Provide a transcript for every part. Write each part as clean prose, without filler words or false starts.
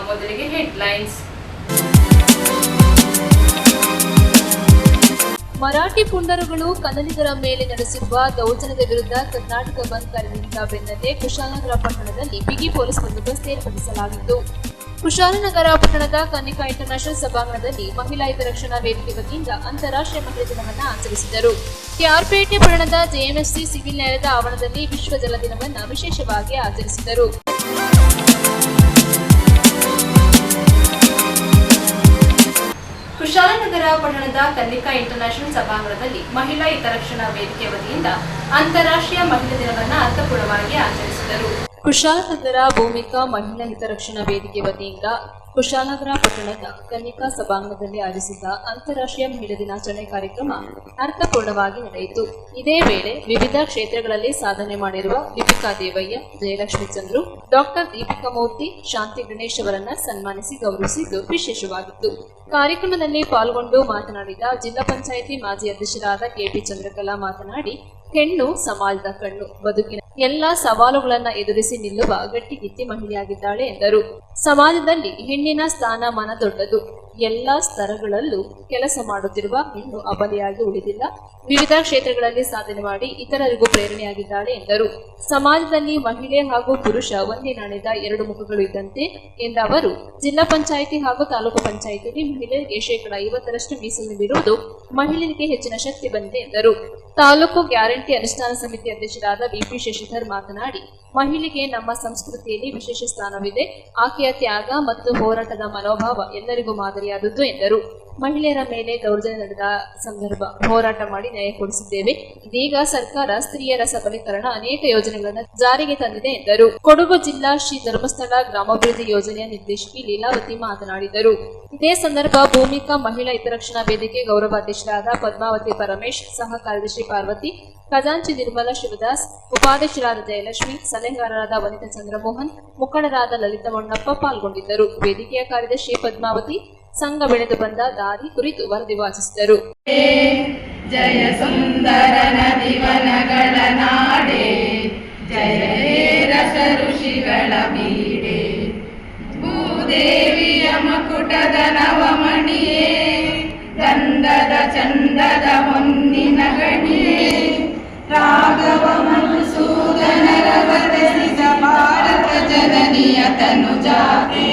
ಮೊದಲಿಗೆ ಹೆಡ್ಲೈನ್ಸ್. ಮರಾಠಿ ಪುಂಡರುಗಳು ಕನ್ನಡಿಗರ ಮೇಲೆ ನಡೆಸಿರುವ ದೌರ್ಜನ್ಯದ ವಿರುದ್ಧ ಕರ್ನಾಟಕ ಬಂದ್ ಕರೆದಿದ್ದ ಬೆನ್ನಲ್ಲೇ ಕುಶಾಲನಗರ ಪಟ್ಟಣದಲ್ಲಿ ಬಿಗಿ ಪೊಲೀಸ್ ಬಂದೋಬಸ್ತ್ ಏರ್ಪಡಿಸಲಾಗಿತ್ತು. ಕುಶಾಲನಗರ ಪಟ್ಟಣದ ಕನ್ನಿಕಾ ಇಂಟರ್ನ್ಯಾಷನಲ್ ಸಭಾಂಗಣದಲ್ಲಿ ಮಹಿಳಾ ಹಿತರಕ್ಷಣಾ ವೇದಿಕೆ ವತಿಯಿಂದ ಅಂತಾರಾಷ್ಟ್ರೀಯ ಮಹಿಳಾ ದಿನವನ್ನು ಆಚರಿಸಿದರು. ಕೆಆರ್ಪೇಟೆ ಪಟ್ಟಣದ ಜೆಎಂಎಫ್ಸಿ ಸಿವಿಲ್ ನ್ಯಾಯಾಲಯದ ಆವರಣದಲ್ಲಿ ವಿಶ್ವ ಜಲ ದಿನವನ್ನು ವಿಶೇಷವಾಗಿ ಆಚರಿಸಿದರು. ಕುಶಾಲನಗರ ಪಟ್ಟಣದ ಕನ್ನಿಕಾ ಇಂಟರ್ನ್ಯಾಷನಲ್ ಸಭಾಂಗಣದಲ್ಲಿ ಮಹಿಳಾ ಹಿತರಕ್ಷಣಾ ವೇದಿಕೆ ವತಿಯಿಂದ ಅಂತಾರಾಷ್ಟ್ರೀಯ ಮಹಿಳಾ ದಿನವನ್ನು ಅರ್ಥಪೂರ್ಣವಾಗಿ ಆಚರಿಸಿದರು. ಕುಶಾಲನಗರ ಭೂಮಿಕಾ ಮಹಿಳಾ ಹಿತರಕ್ಷಣಾ ವೇದಿಕೆ ವತಿಯಿಂದ ಕುಶಾಲನಗರ ಪಟ್ಟಣದ ಕನ್ನಿಕಾ ಸಭಾಂಗಣದಲ್ಲಿ ಆಯೋಜಿಸಿದ್ದ ಅಂತಾರಾಷ್ಟ್ರೀಯ ಮಹಿಳಾ ದಿನಾಚರಣೆ ಕಾರ್ಯಕ್ರಮ ಅರ್ಥಪೂರ್ಣವಾಗಿ ನಡೆಯಿತು. ಇದೇ ವೇಳೆ ವಿವಿಧ ಕ್ಷೇತ್ರಗಳಲ್ಲಿ ಸಾಧನೆ ಮಾಡಿರುವ ಲಿಪಿಕಾ ದೇವಯ್ಯ, ಜಯಲಕ್ಷ್ಮಿ ಚಂದ್ರು, ಡಾಕ್ಟರ್ ದೀಪಿಕಾ ಮೂರ್ತಿ, ಶಾಂತಿ ಗಣೇಶ್ ಅವರನ್ನ ಸನ್ಮಾನಿಸಿ ಗೌರವಿಸಿದ್ದು ವಿಶೇಷವಾಗಿತ್ತು. ಕಾರ್ಯಕ್ರಮದಲ್ಲಿ ಪಾಲ್ಗೊಂಡು ಮಾತನಾಡಿದ ಜಿಲ್ಲಾ ಪಂಚಾಯಿತಿ ಮಾಜಿ ಅಧ್ಯಕ್ಷರಾದ ಕೆಪಿ ಚಂದ್ರಕಲಾ ಮಾತನಾಡಿ, ಹೆಣ್ಣು ಸಮಾಜದ ಕಣ್ಣು, ಬದುಕಿನ ಎಲ್ಲ ಸವಾಲುಗಳನ್ನ ಎದುರಿಸಿ ನಿಲ್ಲುವ ಗಟ್ಟಿಗಿತ್ತಿ ಮಹಿಳೆಯಾಗಿದ್ದಾಳೆ ಎಂದರು. ಸಮಾಜದಲ್ಲಿ ಹೆಣ್ಣಿನ ಸ್ಥಾನಮಾನ ದೊಡ್ಡದು. ಎಲ್ಲಾ ಸ್ತರಗಳಲ್ಲೂ ಕೆಲಸ ಮಾಡುತ್ತಿರುವ ಹೆಣ್ಣು ಅಬಲೆಯಾಗಿ ಉಳಿದಿಲ್ಲ. ವಿವಿಧ ಕ್ಷೇತ್ರಗಳಲ್ಲಿ ಸಾಧನೆ ಮಾಡಿ ಇತರರಿಗೂ ಪ್ರೇರಣೆಯಾಗಿದ್ದಾಳೆ ಎಂದರು. ಸಮಾಜದಲ್ಲಿ ಮಹಿಳೆ ಹಾಗೂ ಪುರುಷ ಒಂದೇ ನಾಣ್ಯದ ಎರಡು ಮುಖಗಳು ಇದ್ದಂತೆ ಎಂದ ಅವರು, ಜಿಲ್ಲಾ ಪಂಚಾಯಿತಿ ಹಾಗೂ ತಾಲೂಕು ಪಂಚಾಯಿತಿಯಲ್ಲಿ ಮಹಿಳೆಯರಿಗೆ 50% ಮೀಸಲು ನೀಡಿರುವುದು ಮಹಿಳೆಯರಿಗೆ ಹೆಚ್ಚಿನ ಶಕ್ತಿ ಬಂದಿದೆ ಎಂದರು. ತಾಲೂಕು ಗ್ಯಾರಂಟಿ ಅನುಷ್ಠಾನ ಸಮಿತಿ ಅಧ್ಯಕ್ಷರಾದ ಬಿಪಿ ಶಶಿಧರ್ ಮಾತನಾಡಿ, ಮಹಿಳೆಗೆ ನಮ್ಮ ಸಂಸ್ಕೃತಿಯಲ್ಲಿ ವಿಶೇಷ ಸ್ಥಾನವಿದೆ. ಆಕೆಯ ತ್ಯಾಗ ಮತ್ತು ಹೋರಾಟದ ಮನೋಭಾವ ಎಲ್ಲರಿಗೂ ಮಾದರಿಯಾದದ್ದು ಎಂದರು. ಮಹಿಳೆಯರ ಮೇಲೆ ದೌರ್ಜನ್ಯ ನಡೆದ ಸಂದರ್ಭ ಹೋರಾಟ ಮಾಡಿ ನ್ಯಾಯ ಕೊಡಿಸಿದ್ದೇವೆ. ಇದೀಗ ಸರ್ಕಾರ ಸ್ತ್ರೀಯರ ಸಬಲೀಕರಣ ಅನೇಕ ಯೋಜನೆಗಳನ್ನು ಜಾರಿಗೆ ತಂದಿದೆ ಎಂದರು. ಕೊಡಗು ಜಿಲ್ಲಾ ಶ್ರೀ ಧರ್ಮಸ್ಥಳ ಗ್ರಾಮಾಭಿವೃದ್ಧಿ ಯೋಜನೆಯ ನಿರ್ದೇಶಕಿ ಲೀಲಾವತಿ ಮಾತನಾಡಿದರು. ಇದೇ ಸಂದರ್ಭ ಭೂಮಿಕಾ ಮಹಿಳಾ ಹಿತರಕ್ಷಣಾ ವೇದಿಕೆ ಗೌರವಾಧ್ಯಕ್ಷರಾದ ಪದ್ಮಾವತಿ ಪರಮೇಶ್, ಸಹ ಕಾರ್ಯದರ್ಶಿ ಪಾರ್ವತಿ, ಖಜಾಂಚಿ ನಿರ್ಮಲಾ ಶಿವದಾಸ್, ಉಪಾಧ್ಯಕ್ಷರಾದ ಜಯಲಕ್ಷ್ಮಿ, ಸಲಹೆಗಾರರಾದ ವನಿತಾ ಚಂದ್ರಮೋಹನ್, ಮುಖಂಡರಾದ ಲಲಿತಾ ಮೊಣ್ಣಪ್ಪ ಪಾಲ್ಗೊಂಡಿದ್ದರು. ವೇದಿಕೆಯ ಕಾರ್ಯದರ್ಶಿ ಪದ್ಮಾವತಿ ಸಂಘ ಬೆಳೆದು ಬಂದ ದಾರಿ ಕುರಿತು ವರದಿ ವಾಚಿಸಿದರು. ಜಯ ಸುಂದರ ನದಿವನಗಳ ನಾಡೆ, ಜಯ ರಸ ಋಷಿಗಳ ಬೀಡೆ, ಭೂದೇವಿಯ ಮಕುಟದ ನವಮಣಿಯೇ, ಗಂಧದ ಚಂದದ ಹೊನ್ನಿನ ಗಣಿಯೇ, ರಾಘವ ಮಧುಸೂದನರವತರಿಸಿದ ಭಾರತ ಜನನಿಯ ತನುಜಾತೆ,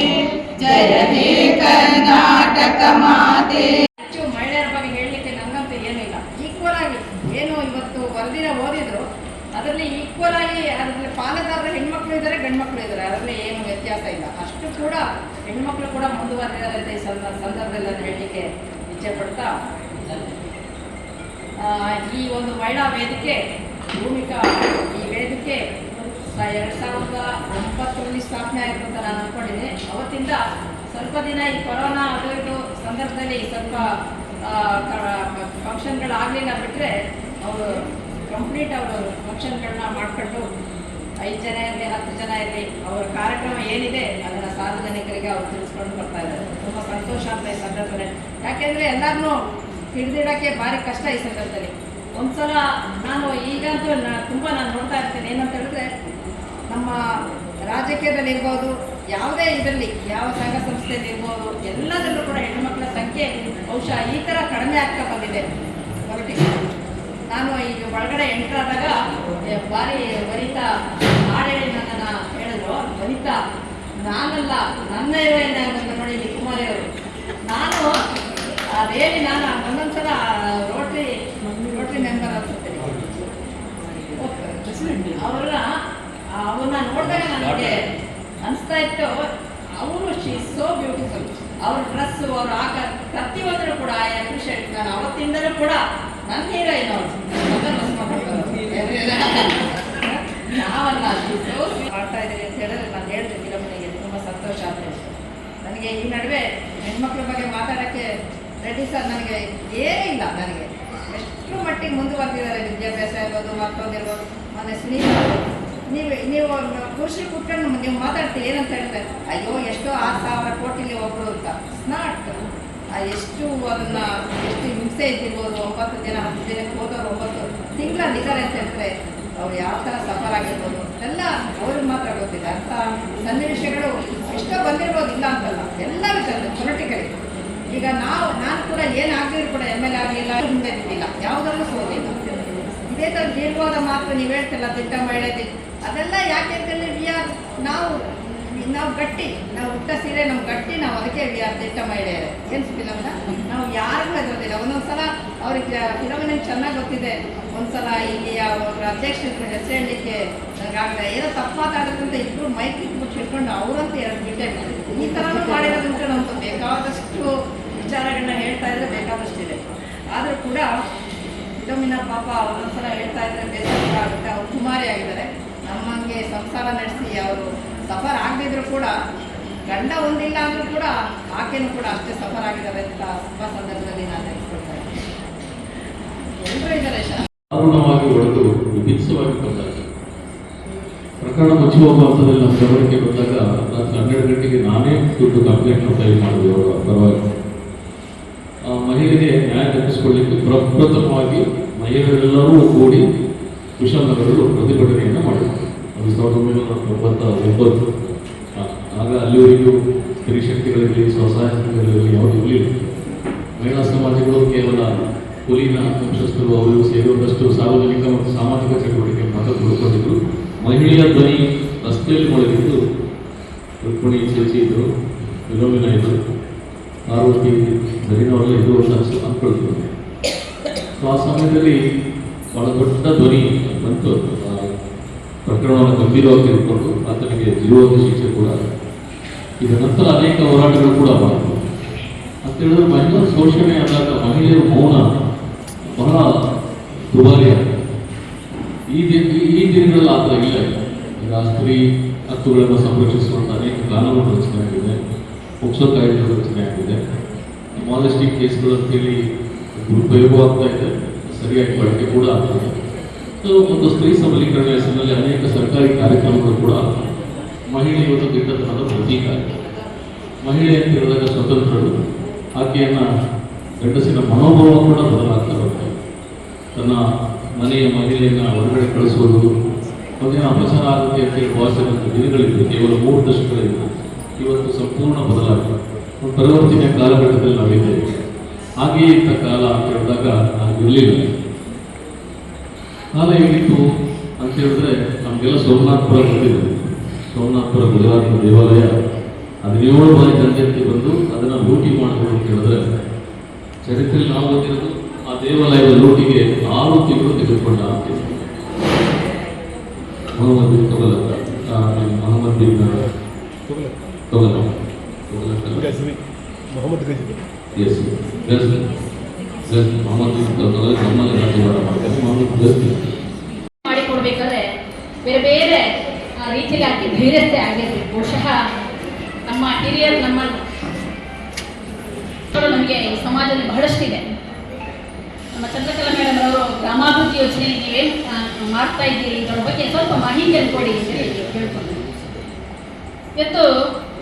ಜಯ ಹೇ ಕರ್ನಾಟಕ ಮಾತೆ. ಮಹಿಳೆಯರ ಬಗ್ಗೆ ಹೇಳಲಿಕ್ಕೆ ನಂಗಂತೂ ಏನಿಲ್ಲ. ಈಕ್ವಲ್ ಆಗಿ ಏನು ಇವತ್ತು ವರದಿನ ಓದಿದ್ರು ಅದರಲ್ಲಿ ಈಕ್ವಲ್ ಆಗಿ ಅದರಲ್ಲಿ ಪಾಲುದಾರರು ಹೆಣ್ಮಕ್ಳು ಇದ್ದಾರೆ, ಗಂಡು ಮಕ್ಕಳು ಇದ್ದಾರೆ. ಅದರಲ್ಲಿ ಏನು ವ್ಯತ್ಯಾಸ ಇಲ್ಲ. ಅಷ್ಟು ಕೂಡ ಹೆಣ್ಮಕ್ಳು ಕೂಡ ಮುಂದುವರೆದಿದ್ದಾರೆ ಈ ಸಂದರ್ಭದಲ್ಲಿ ಹೇಳಲಿಕ್ಕೆ ಇಚ್ಛೆ ಪಡ್ತಾ, ಈ ಒಂದು ಮಹಿಳಾ ವೇದಿಕೆ ಭೂಮಿಕಾ ಈ ವೇದಿಕೆ 2009ರಲ್ಲಿ ಸ್ಥಾಪನೆ ಆಯಿತು ಅಂತ ನಾನು ಅಂದ್ಕೊಂಡಿದ್ದೆ. ಅವತ್ತಿಂದ ಸ್ವಲ್ಪ ದಿನ ಈ ಕೊರೋನಾ ಅದು ಇದು ಸಂದರ್ಭದಲ್ಲಿ ಸ್ವಲ್ಪ ಫಂಕ್ಷನ್ಗಳಾಗಲಿಲ್ಲ ಬಿಟ್ಟರೆ ಅವರು ಕಂಪ್ಲೀಟ್ ಅವರು ಫಂಕ್ಷನ್ಗಳನ್ನ ಮಾಡಿಕೊಂಡು 5 ಜನ ಇರಲಿ 10 ಜನ ಇರಲಿ ಅವರ ಕಾರ್ಯಕ್ರಮ ಏನಿದೆ ಅದನ್ನು ಸಾರ್ವಜನಿಕರಿಗೆ ಅವರು ತಿಳಿಸ್ಕೊಂಡು ಬರ್ತಾ ಇದ್ದಾರೆ. ತುಂಬ ಸಂತೋಷ ಅಂತ ಈ ಸಂದರ್ಭದಲ್ಲಿ. ಯಾಕೆಂದರೆ ಎಲ್ಲರನ್ನೂ ಹಿಡಿದಿಡೋಕ್ಕೆ ಭಾರಿ ಕಷ್ಟ ಈ ಸಂದರ್ಭದಲ್ಲಿ. ಒಂದ್ಸಲ ನಾನು ಈಗಂತೂ ತುಂಬ ನಾನು ನೋಡ್ತಾ ಇರ್ತೀನಿ. ಏನಂತ ಹೇಳಿದ್ರೆ, ನಮ್ಮ ರಾಜಕೀಯದಲ್ಲಿ ಇರ್ಬೋದು, ಯಾವುದೇ ಇದರಲ್ಲಿ ಯಾವ ಸಂಘ ಸಂಸ್ಥೆಯಲ್ಲಿ ಇರ್ಬೋದು, ಎಲ್ಲದರಲ್ಲೂ ಕೂಡ ಹೆಣ್ಣುಮಕ್ಕಳ ಸಂಖ್ಯೆ ಬಹುಶಃ ಈ ಥರ ಕಡಿಮೆ ಆಗ್ತಾ ಬಂದಿದೆ ಹೊರಟಿಗೆ. ನಾನು ಈಗ ಒಳಗಡೆ ಎಂಟ್ರಾದಾಗ ಭಾರಿ ವನಿತಾ ಹಾಡೇಳಿ ನನ್ನನ್ನು ಹೇಳಿದ್ರು. ವನಿತಾ ನಾನಲ್ಲ, ನನ್ನ ಇರುವೇನೆ ಅಂತ ನೋಡಿ ಕುಮಾರಿಯವರು. ನಾನು ಅದೇಳಿ ನಾನು ಒಂದೊಂದ್ಸಲ ರೋಟ್ರಿ ಮೆಂಬರ್ ಅನ್ಸುತ್ತೇನೆ. ಅವ್ರನ್ನ ನೋಡಿದಾಗ ನನಗೆ ಅನಿಸ್ತಾ ಇತ್ತು, ಅವರು ಶಿ ಸೋ ಬ್ಯೂಟಿಫುಲ್. ಅವ್ರ ಡ್ರೆಸ್ಸು, ಅವ್ರ ಆಕಾರ ಪ್ರತಿಯೊಂದರೂ ಕೂಡ ಐ ಅಪ್ರಿಷಿಯೇಟ್. ನಾನು ಅವತ್ತಿಂದಲೂ ಕೂಡ ನನ್ನ ಹೀರೋಯಿನ್ ಅವರು ನಾವಲ್ಲ ಮಾಡ್ತಾ ಇದ್ದೀರಿ ಅಂತ ಹೇಳಿದ್ರೆ ನಾನು ಹೇಳಿದೆ ಫಿಲಮ್ನಿಗೆ ತುಂಬ ಸಂತೋಷ ಆಗ್ತದೆ ನನಗೆ. ಈ ನಡುವೆ ಹೆಣ್ಮಕ್ಳ ಬಗ್ಗೆ ಮಾತಾಡೋಕ್ಕೆ ರೆಡಿ ಸರ್ ನನಗೆ ಏನೂ ಇಲ್ಲ. ನನಗೆ ಎಷ್ಟು ಮಟ್ಟಿಗೆ ಮುಂದುವರೆದಿದ್ದಾರೆ ವಿದ್ಯಾಭ್ಯಾಸ ಇರ್ಬೋದು, ಮತ್ತೊಂದಿರ್ಬೋದು. ಮೊನ್ನೆ ಸ್ನೇಹಿತ ನೀವು ಪುರುಷರು ಕೂತ್ಕೊಂಡು ನೀವು ಮಾತಾಡ್ತೀವಿ ಏನಂತ ಹೇಳಿದ್ರೆ, ಅಯ್ಯೋ ಎಷ್ಟೋ 6,000 ಕೋಟಿಲಿ ಒಬ್ಬರು ಅಂತ. ಸ್ನಾಟ್ ಎಷ್ಟು ಅದನ್ನು ಎಷ್ಟು ಹಿಂಸೆ ಇದ್ದಿರ್ಬೋದು. 9 ದಿನ 10 ದಿನಕ್ಕೆ ಹೋದವರು 9 ತಿಂಗಳಲ್ಲಿ ಇದ್ದಾರೆ ಅಂತ ಹೇಳಿದ್ರೆ ಅವ್ರು ಯಾವ ಥರ ಸಫರ್ ಆಗಿರ್ಬೋದು ಎಲ್ಲ ಅವ್ರಿಗೆ ಮಾತ್ರ ಗೊತ್ತಿದೆ. ಅಂಥ ಸನ್ನಿವೇಶಗಳು ಎಷ್ಟೋ ಬಂದಿರ್ಬೋದು, ಇಲ್ಲ ಅಂತಲ್ಲ, ಎಲ್ಲ ವಿಚಾರ ಪೊಲಿಟಿಕಲಿ. ಈಗ ನಾನು ಕೂಡ ಏನಾಗಲಿದ್ರು ಕೂಡ MLA ಆಗಲಿಲ್ಲ, ಹಿಂದೆ ಬಿದ್ದಿಲ್ಲ, ಯಾವುದರಲ್ಲೂ ಸೋಲಿಲ್ಲ. ಇದೇ ಥರ ದೀರ್ಘವಾದ ಮಾತ್ರ ನೀವು ಹೇಳ್ತಿಲ್ಲ, ದಿಟ್ಟ ಮಹಿಳೆ ಅದೆಲ್ಲ ಯಾಕೆ ಅಂತೇಳಿ ನಾವು ಗಟ್ಟಿ, ನಾವು ಹುಟ್ಟ ಸೀರೆ ನಮ್ಮ ಗಟ್ಟಿ, ನಾವು ಅದಕ್ಕೆ ದಿಟ್ಟ ಮಹಿಳೆಯರೇ. ಏನು ಫಿಲಮ್ನ ನಾವು ಯಾರಿಗೂ ಹೆದರೋದಿಲ್ಲ. ಒಂದೊಂದ್ಸಲ ಅವ್ರಿಗೆ ಫಿಲಮ್ ಚೆನ್ನಾಗಿ ಗೊತ್ತಿದೆ, ಒಂದ್ಸಲ ಇಲ್ಲಿ ಅವ್ರ ಅಧ್ಯಕ್ಷರ ಹೆಸರು ಹೇಳಲಿಕ್ಕೆ ನನಗಾಗಲ್ಲ, ಏನೋ ತಪ್ಪಾತಾಡುತ್ತಂತ ಇಬ್ಬರು ಮೈಕ್ ಮುಚ್ಚಿಟ್ಕೊಂಡು ಅವರಂತ ಎರಡು ಬಿಟ್ಟೆ ಈ ಥರನೂ ಮಾಡಿರೋದಂತ ನಮ್ಗೆ ಬೇಕಾದಷ್ಟು ವಿಚಾರಗಳನ್ನ ಹೇಳ್ತಾ ಇದ್ರೆ ಬೇಕಾದಷ್ಟಿದೆ. ಆದರೂ ಕೂಡ ಫಿಲಮಿನ ಪಾಪ ಒಂದೊಂದ್ಸಲ ಹೇಳ್ತಾ ಇದ್ರೆ ಬೇಸರ ಆಗುತ್ತೆ. ಅವ್ರು ಕುಮಾರಿ ಆಗಿದ್ದಾರೆ, ನಮ್ಮಂಗೆ ಸಂಸಾರ ನಡೆಸಿ ಅವರು ಸಫರ್ ಆಗದಿದ್ರು ಕೂಡ ಗಂಡ ಒಂದಿಲ್ಲ ಅಂದರೂ ಕೂಡ ಆಕೆನೂ ಕೂಡ ಅಷ್ಟೇ ಸಫರ್ ಆಗಿದ್ದಾರೆ ಅಂತ ತುಂಬ ಸಂದರ್ಭದಲ್ಲಿ ನಾನು ನೆನೆಸ್ಕೊಳ್ತಾ ಇದ್ದೀನಿ. ಎಲ್ಲರೂ ಇದ್ದಾರೆ. ದಾರುಣವಾಗಿ ಹೊಡೆದು ವಿಭಿನ್ನವಾಗಿ ಬಂದಾಗ ಪ್ರಕರಣ ಮುಚ್ಚುವ ಹಂತದಲ್ಲಿ ನಮ್ಮ ಗಮನಕ್ಕೆ ಬಂದಾಗ ರಾತ್ರಿ 12 ಗಂಟೆಗೆ ನಾನೇ ದುಡ್ಡು ಕಂಪ್ಲೇಂಟ್ನ ಫೈಲ್ ಮಾಡಿದೆ ಅವರ ಪರವಾಗಿ. ಮಹಿಳೆಗೆ ನ್ಯಾಯ ದಕ್ಕಿಸಿಕೊಳ್ಳಿಕ್ಕೆ ಪ್ರಪ್ರಥಮವಾಗಿ ಮಹಿಳೆಯರೆಲ್ಲರೂ ಕೂಡಿ ಕುಶಾಲನಗರದಲ್ಲಿ ಪ್ರತಿಭಟನೆಯನ್ನು ಮಾಡಿದರು. ಅದು 1999. ಆಗ ಅಲ್ಲಿವರೆಗೂ ಸ್ತ್ರೀ ಶಕ್ತಿಗಳಿರಲಿ, ಸ್ವಸಹಾಯ ಸಂಘಗಳಿರಲಿ ಯಾವುದೂ ಇರಲಿಲ್ಲ. ಮಹಿಳಾ ಸಮಾಜಗಳು ಕೇವಲ ಕುಲೀನ ವಂಶಸ್ಥರು ಅವರು ಸೇರುವುದಷ್ಟು ಸಾರ್ವಜನಿಕ ಮತ್ತು ಸಾಮಾಜಿಕ ಚಟುವಟಿಕೆ ಮಾತ್ರ ಉಳ್ಕೊಂಡಿದ್ರು. ಮಹಿಳೆಯ ಧ್ವನಿ ರಸ್ತೆಯಲ್ಲಿ ಮೊಳಗಿದ್ದು ರುಕ್ಮಿಣಿ ಚೇಚಿ ಇದ್ದರು, ವಿಲೋಮಿನ ಇದ್ದರು, ಪಾರ್ವತಿ ಧರಿನವರೆಲ್ಲ ಇದ್ರು ಅಂತ ಅಂದ್ಕೊಳ್ತಿದ್ರು. ಆ ಸಮಯದಲ್ಲಿ ಬಹಳ ದೊಡ್ಡ ಧ್ವನಿ ಬಂತು. ಪ್ರಕರಣವನ್ನು ಗಂಭೀರವಾಗಿ ತೆಗೆದುಕೊಂಡು ಆತನಿಗೆ ಜೀವಾವಧಿ ಶಿಕ್ಷೆ ಕೂಡ. ಇದರ ನಂತರ ಅನೇಕ ಹೋರಾಟಗಳು ಕೂಡ ಮಾಡಿತು. ಅಂತ ಹೇಳಿದ್ರೆ ಮಹಿಳಾ ಶೋಷಣೆ ಆದಾಗ ಮಹಿಳೆಯರ ಮೌನ ಬಹಳ ದುಬಾರಿಯಾಗಿದೆ. ಈ ದಿನಗಳಲ್ಲಿ ಆ ಥರ ಇಲ್ಲ. ಈಗ ಸ್ತ್ರೀ ಹಕ್ಕುಗಳನ್ನು ಸಂರಕ್ಷಿಸುವಂಥ ಅನೇಕ ಕಾನೂನುಗಳು ರಚನೆ ಆಗಿದೆ, ಪೋಕ್ಸೋ ಕಾಯ್ದೆಗಳು ರಚನೆ ಆಗಿದೆ, ಮಾಲೆಸ್ಟಿಕ್ ಕೇಸ್ಗಳು ಅಂತೇಳಿ ದುರುಪಯೋಗ ಆಗ್ತಾ ಇದೆ, ಸರಿಯಾಗಿ ಬಳಕೆ ಕೂಡ ಆಗ್ತದೆ. ಸೊ ಒಂದು ಸ್ತ್ರೀ ಸಬಲೀಕರಣ ಹೆಸರಿನಲ್ಲಿ ಅನೇಕ ಸರ್ಕಾರಿ ಕಾರ್ಯಕ್ರಮಗಳು ಕೂಡ ಮಹಿಳೆ ಇವತ್ತು ದಿಟ್ಟತನದ ಪ್ರತೀಕ. ಮಹಿಳೆ ಅಂತ ಹೇಳಿದಾಗ ಸ್ವತಂತ್ರರು, ಆಕೆಯನ್ನು ಗಂಡಸಿನ ಮನೋಭಾವ ಕೂಡ ಬದಲಾಗ್ತಾ ಬರ್ತದೆ. ತನ್ನ ಮನೆಯ ಮಹಿಳೆಯನ್ನು ಹೊರಗಡೆ ಕಳಿಸುವುದು, ಒಂದಿನ ಅಪಚಾರ ಆಗುತ್ತೆ ಅಂತೇಳಿ ಭಾಷೆವಂತ ದಿನಗಳಿದ್ದು ಕೇವಲ 3 ದಶಕಗಳಿಂದ ಇವತ್ತು ಸಂಪೂರ್ಣ ಬದಲಾಗಿದೆ. ಒಂದು ಪರಿವರ್ತನೆಯ ಕಾಲಘಟ್ಟದಲ್ಲಿ ನಾವಿದ್ದೇವೆ. ಹಾಗೆಯೇ ಇಂಥ ಕಾಲ ಅಂತ ಹೇಳಿದಾಗ ಇರಲಿಲ್ಲ. ಕಾಲ ಹೇಗಿತ್ತು ಅಂತ ಹೇಳಿದ್ರೆ ನಮಗೆಲ್ಲ ಸೋಮನಾಥಪುರ ಬಂದಿದೆ. ಸೋಮನಾಥಪುರ ಗುಜರಾತ್ನ ದೇವಾಲಯ 17 ಬಾರಿ ಜನಜಾತಿ ಬಂದು ಅದನ್ನು ಲೂಟಿ ಮಾಡಿದ್ರು ಅಂತ ಹೇಳಿದ್ರೆ ಚರಿತ್ರೆಯಲ್ಲಿ ನಾವು ಓದಿರೋದು ಆ ದೇವಾಲಯದ ಲೂಟಿಗೆ 6 ತಿಂಗಳು ತೆಗೆದುಕೊಂಡ ಅಂತಿದೆ. ಮೊಹಮ್ಮದ್ ಬಿನ್ ತೊಗಲಕ್, ಮೊಹಮ್ಮದ್ ಬಿನ್ ತೊಗಲಕ್, ಎಸ್ ಗಜ್ನಿ, ಮೊಹಮ್ಮದ್ ಬಿನ್ ತೊಗಲಕ್ ನಮ್ಮಲ್ಲಿ ರಾಜ್ಯಭಾರ ಮಾಡ್ತಾರೆ. ಮೊಹಮ್ಮದ್ ಗಜ್ನಿ ಮಾಡಿಕೊಡ್ಬೇಕಾದ್ರೆ ಬೇರೆ ಬೇರೆ ರೀತಿಯಲ್ಲಿ ಆಕೆ ಧೈರ್ಯತೆ ಆಗಿರಲಿ. ಬಹುಶಃ ನಮ್ಮ ಹಿರಿಯರು ನಮಗೆ ಈ ಸಮಾಜದಲ್ಲಿ ಬಹಳಷ್ಟಿದೆ. ನಮ್ಮ ಚಂದ್ರಕಲಾ ಮೇಡಮ್ ಅವರು ಗ್ರಾಮಾಭಿವೃದ್ಧಿ ಯೋಜನೆ ನೀವೇನು ಮಾಡ್ತಾ ಇದ್ದೀರಿ ಇದರ ಬಗ್ಗೆ ಸ್ವಲ್ಪ ಮಾಹಿತಿಯನ್ನು ಕೊಡಿ ಅಂತೇಳಿ ಕೇಳ್ಕೊಂಡು ಇವತ್ತು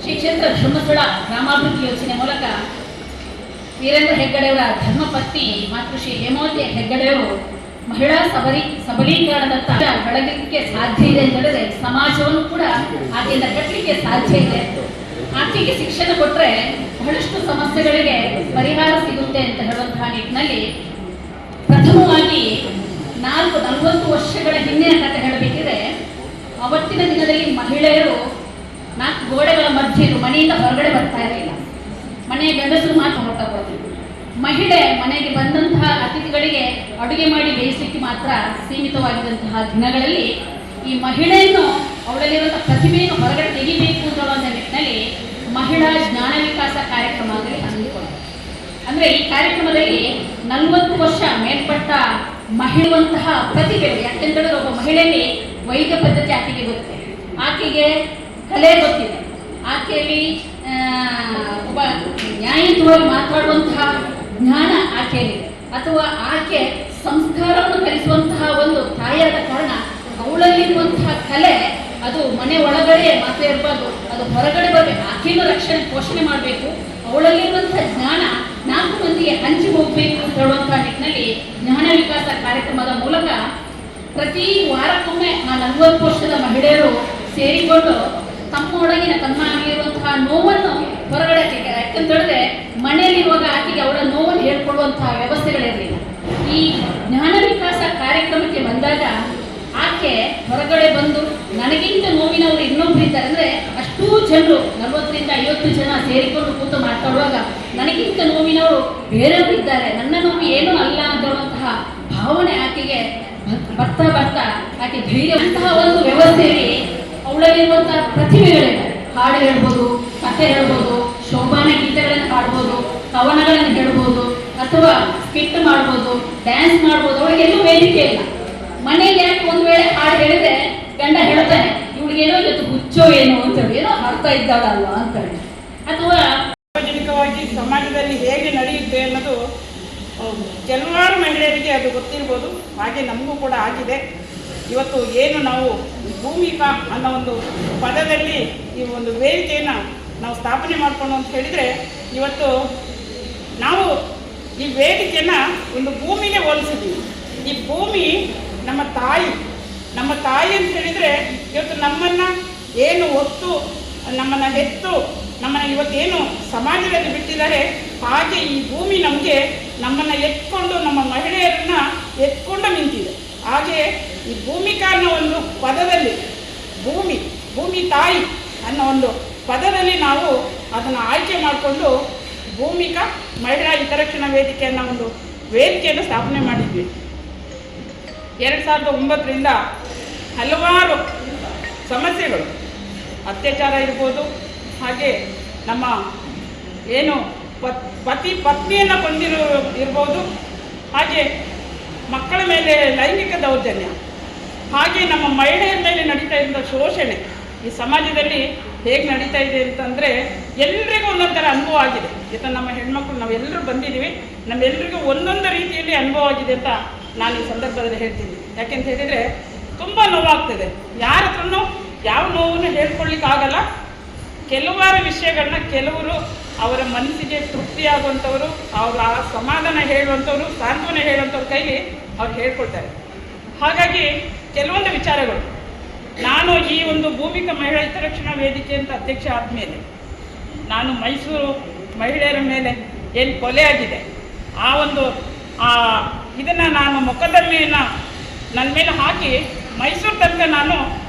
ಶ್ರೀ ಕ್ಷೇತ್ರ ಧರ್ಮಸ್ಥಳ ಗ್ರಾಮಾಭಿವೃದ್ಧಿ ಯೋಜನೆ ಮೂಲಕ ವೀರೇಂದ್ರ ಹೆಗ್ಗಡೆಯವರ ಧರ್ಮಪತ್ನಿ ಮಾತೃಶ್ರೀ ಹೇಮಾವತಿ ಹೆಗ್ಗಡೆಯವರು ಮಹಿಳಾ ಸಬಲೀಕರಣದತ್ತ ಬೆಳಗಲಿಕ್ಕೆ ಸಾಧ್ಯ ಇದೆ ಅಂತ ಹೇಳಿದ್ರೆ ಸಮಾಜವನ್ನು ಕೂಡ ಆಕೆಯಿಂದ ಕಟ್ಟಲಿಕ್ಕೆ ಸಾಧ್ಯ ಇದೆ. ಆಕೆಗೆ ಶಿಕ್ಷಣ ಕೊಟ್ಟರೆ ಬಹಳಷ್ಟು ಸಮಸ್ಯೆಗಳಿಗೆ ಪರಿಹಾರ ಸಿಗುತ್ತೆ ಅಂತ ಹೇಳುವಂತಹ ನಿಟ್ಟಿನಲ್ಲಿ ಪ್ರಥಮವಾಗಿ 40 ವರ್ಷಗಳ ಹಿಂದಿನ ಕಥೆ ಹೇಳಬೇಕಿದ್ರೆ ಅವತ್ತಿನ ದಿನದಲ್ಲಿ ಮಹಿಳೆಯರು 4 ಗೋಡೆಗಳ ಮಧ್ಯೆ ಮನೆಯಿಂದ ಹೊರಗಡೆ ಬರ್ತಾ ಇರಲಿಲ್ಲ. ಮನೆಯ ಗಂಡಸರು ಮಾತ್ರ ಹೊರಟ ಹೋದ್ರು. ಮಹಿಳೆ ಮನೆಗೆ ಬಂದಂತಹ ಅತಿಥಿಗಳಿಗೆ ಅಡುಗೆ ಮಾಡಿ ಬೇಯಿಸಲಿಕ್ಕೆ ಮಾತ್ರ ಸೀಮಿತವಾಗಿದ್ದಂತಹ ದಿನಗಳಲ್ಲಿ ಈ ಮಹಿಳೆಯನ್ನು ಅವಳಲ್ಲಿರುವಂತಹ ಪ್ರತಿಭೆಯನ್ನು ಹೊರಗಡೆ ತೆಗಿಬೇಕು ಅನ್ನೋ ನಿಟ್ಟಿನಲ್ಲಿ ಮಹಿಳಾ ಜ್ಞಾನ ವಿಕಾಸ ಕಾರ್ಯಕ್ರಮ ಹಮ್ಮಿಕೊಂಡರು. ಅಂದ್ರೆ ಈ ಕಾರ್ಯಕ್ರಮದಲ್ಲಿ 40 ವರ್ಷ ಮೇಲ್ಪಟ್ಟ ಮಹಿಳುವಂತಹ ಪ್ರತಿಭೆಗಳು, ಯಾಕೆಂತಂದ್ರೆ ಒಬ್ಬ ಮಹಿಳೆಯಲ್ಲಿ ವೈದ್ಯ ಪದ್ಧತಿ ಆಕೆಗೆ ಗೊತ್ತಿದೆ, ಆಕೆಗೆ ಕಲೆ ಗೊತ್ತಿದೆ, ಆಕೆಯಲ್ಲಿ ಒಬ್ಬ ನ್ಯಾಯಯುತವಾಗಿ ಮಾತಾಡುವಂತಹ ಜ್ಞಾನ ಆಕೆಯಲ್ಲಿದೆ, ಅಥವಾ ಆಕೆ ಸಂಸ್ಕಾರವನ್ನು ಕಲಿಸುವಂತಹ ಒಂದು ತಾಯಿಯಾದ ಕಾರಣ ಅವಳಲ್ಲಿರುವಂತಹ ಕಲೆ ಅದು ಮನೆ ಒಳಗಡೆ ಮಾತ್ರ ಇರಬಾರ್ದು, ಅದು ಹೊರಗಡೆ ಬರಬೇಕು. ಆಕೆಯನ್ನು ರಕ್ಷಣೆ ಪೋಷಣೆ ಮಾಡಬೇಕು. ಅವಳಲ್ಲಿರುವಂತಹ ಜ್ಞಾನ 4 ಮಂದಿಗೆ ಹಂಚಿ ಹೋಗಬೇಕು ಅಂತ ಹೇಳುವಂತಹ ನಿಟ್ಟಿನಲ್ಲಿ ಜ್ಞಾನ ವಿಕಾಸ ಕಾರ್ಯಕ್ರಮದ ಮೂಲಕ ಪ್ರತಿ ವಾರಕ್ಕೊಮ್ಮೆ ಆ 40 ವರ್ಷದ ಮಹಿಳೆಯರು ಸೇರಿಕೊಂಡು ತಮ್ಮೊಳಗಿನ ತಮ್ಮಲ್ಲಿರುವಂತಹ ನೋವನ್ನು ಹೊರಗಡೆ ಹಾಕಿದ್ದಾರೆ. ಯಾಕಂತ ಹೇಳಿದ್ರೆ ಮನೆಯಲ್ಲಿರುವಾಗ ಆಕೆಗೆ ಅವರ ನೋವನ್ನು ಹೇಳ್ಕೊಳ್ಳುವಂತಹ ವ್ಯವಸ್ಥೆಗಳಿರಲಿಲ್ಲ. ಈ ಜ್ಞಾನ ವಿಕಾಸ ಕಾರ್ಯಕ್ರಮಕ್ಕೆ ಬಂದಾಗ ಆಕೆ ಹೊರಗಡೆ ಬಂದು ನನಗಿಂತ ನೋವಿನವರು ಇನ್ನೊಬ್ರು ಇದ್ದಾರೆ ಅಂದರೆ ಅಷ್ಟೂ ಜನರು 40ರಿಂದ 50 ಜನ ಸೇರಿಕೊಂಡು ಕೂತು ಮಾತಾಡುವಾಗ ನನಗಿಂತ ನೋವಿನವರು ಬೇರೆಯವರು ಇದ್ದಾರೆ, ನನ್ನ ನೋವು ಏನೂ ಅಲ್ಲ ಅನ್ನುವಂತಹ ಭಾವನೆ ಆಕೆಗೆ ಬರ್ತಾ ಬರ್ತಾ ಆಕೆ ಧೈರ್ಯ ಅಂತಹ ಒಂದು ವ್ಯವಸ್ಥೆಯಲ್ಲಿ ಅವಳಲ್ಲಿರುವಂತಹ ಪ್ರತಿಭೆಗಳಿವೆ. ಹಾಡು ಹೇಳ್ಬೋದು, ಕಥೆ ಹೇಳ್ಬೋದು, ಶೋಭಾನ ಗೀತೆಗಳನ್ನು ಹಾಡ್ಬೋದು, ಕವನಗಳನ್ನು ಹೇಳ್ಬೋದು, ಅಥವಾ ಸ್ಕಿಟ್ ಮಾಡ್ಬೋದು, ಡ್ಯಾನ್ಸ್ ಮಾಡ್ಬೋದು. ಅವಳಿಗೆಲ್ಲೂ ವೇದಿಕೆ ಇಲ್ಲ. ಮನೆಯಲ್ಲಿ ಯಾಕೆ ಒಂದು ವೇಳೆ ಹಾಡು ಹೇಳಿದ್ರೆ ಗಂಡ ಹೇಳ್ತಾನೆ ಇವಳಿಗೇನೋ ಇವತ್ತು ಹುಚ್ಚೋ ಏನೋ ಅಂತೇಳಿ, ಏನೋ ಅರ್ಥ ಇದ್ದಾಳಲ್ವ ಅಂತೇಳಿ. ಅಥವಾ ಸಾರ್ವಜನಿಕವಾಗಿ ಸಮಾಜದಲ್ಲಿ ಹೇಗೆ ನಡೆಯುತ್ತೆ ಅನ್ನೋದು ಕೆಲವಾರು ಮಹಿಳೆಯರಿಗೆ ಅದು ಗೊತ್ತಿರ್ಬೋದು. ಹಾಗೆ ನಮಗೂ ಕೂಡ ಆಗಿದೆ. ಇವತ್ತು ಏನು ನಾವು ಭೂಮಿಕಾ ಅನ್ನೋ ಒಂದು ಪದದಲ್ಲಿ ಈ ಒಂದು ವೇದಿಕೆಯನ್ನು ನಾವು ಸ್ಥಾಪನೆ ಮಾಡಿಕೊಂಡು ಅಂತ ಹೇಳಿದರೆ, ಇವತ್ತು ನಾವು ಈ ವೇದಿಕೆಯನ್ನು ಒಂದು ಭೂಮಿಗೆ ಹೋಲಿಸಿದ್ದೀವಿ. ಈ ಭೂಮಿ ನಮ್ಮ ತಾಯಿ ಅಂತ ಹೇಳಿದರೆ, ಇವತ್ತು ನಮ್ಮನ್ನು ಏನು ಹೊತ್ತು ನಮ್ಮನ್ನು ಹೆತ್ತು ನಮ್ಮನ್ನು ಇವತ್ತೇನು ಸಮಾಜದಲ್ಲಿ ಬಿಟ್ಟಿದ್ದಾರೆ, ಹಾಗೆ ಈ ಭೂಮಿ ನಮ್ಮನ್ನು ಎತ್ಕೊಂಡು ನಮ್ಮ ಮಹಿಳೆಯರನ್ನು ಎತ್ಕೊಂಡು ನಿಂತಿದೆ. ಹಾಗೆ ಈ ಭೂಮಿಕಾ ಅನ್ನೋ ಒಂದು ಪದದಲ್ಲಿ ಭೂಮಿ ತಾಯಿ ಅನ್ನೋ ಒಂದು ಪದದಲ್ಲಿ ನಾವು ಅದನ್ನು ಆಯ್ಕೆ ಮಾಡಿಕೊಂಡು ಭೂಮಿಕಾ ಮಹಿಳಾ ಹಿತರಕ್ಷಣಾ ವೇದಿಕೆ ಅನ್ನೋ ಒಂದು ವೇದಿಕೆಯನ್ನು ಸ್ಥಾಪನೆ ಮಾಡಿದ್ವಿ. 2009ರಿಂದ ಹಲವಾರು ಸಮಸ್ಯೆಗಳು, ಅತ್ಯಾಚಾರ ಇರ್ಬೋದು, ಹಾಗೆ ನಮ್ಮ ಏನು ಪತ್ನಿಯನ್ನು ಇರ್ಬೋದು, ಹಾಗೆ ಮಕ್ಕಳ ಮೇಲೆ ಲೈಂಗಿಕ ದೌರ್ಜನ್ಯ, ಹಾಗೆ ನಮ್ಮ ಮಹಿಳೆಯರ ಮೇಲೆ ನಡೀತಾ ಇದ್ದ ಶೋಷಣೆ ಈ ಸಮಾಜದಲ್ಲಿ ಹೇಗೆ ನಡೀತಾ ಇದೆ ಅಂತಂದರೆ ಎಲ್ರಿಗೂ ಒಂದೊಂದು ಥರ ಅನುಭವ ಆಗಿದೆ. ಇವತ್ತು ನಮ್ಮ ಹೆಣ್ಮಕ್ಳು ನಾವೆಲ್ಲರೂ ಬಂದಿದ್ದೀವಿ, ನಮ್ಮೆಲ್ಲರಿಗೂ ಒಂದೊಂದು ರೀತಿಯಲ್ಲಿ ಅನುಭವ ಆಗಿದೆ ಅಂತ ನಾನು ಈ ಸಂದರ್ಭದಲ್ಲಿ ಹೇಳ್ತೀನಿ. ಯಾಕೆಂತ ಹೇಳಿದರೆ ತುಂಬ ನೋವಾಗ್ತದೆ. ಯಾರ ಹತ್ರನೂ ಯಾವ ನೋವನ್ನು ಹೇಳ್ಕೊಳ್ಳಿಕ್ಕಾಗಲ್ಲ. ಕೆಲವಾರು ವಿಷಯಗಳನ್ನ ಕೆಲವರು ಅವರ ಮನಸ್ಸಿಗೆ ತೃಪ್ತಿಯಾಗುವಂಥವರು, ಅವರ ಸಮಾಧಾನ ಹೇಳುವಂಥವ್ರು, ಸಾಂತ್ವನ ಹೇಳುವಂಥವ್ರ ಕೈಲಿ ಅವ್ರು ಹೇಳ್ಕೊಳ್ತಾರೆ. ಹಾಗಾಗಿ ಕೆಲವೊಂದು ವಿಚಾರಗಳು ನಾನು ಈ ಒಂದು ಭೂಮಿಕಾ ಮಹಿಳಾ ಹಿತರಕ್ಷಣಾ ವೇದಿಕೆ ಅಂತ ಅಧ್ಯಕ್ಷ ಆದಮೇಲೆ ನಾನು ಮೈಸೂರು ಮಹಿಳೆಯರ ಮೇಲೆ ಏನು ಕೊಲೆ ಆಗಿದೆ ಇದನ್ನು ನಾನು ಮೊಕದ್ದಮೆಯನ್ನು ನನ್ನ ಮೇಲೆ ಹಾಕಿ ಮೈಸೂರು ತನಕ ನಾನು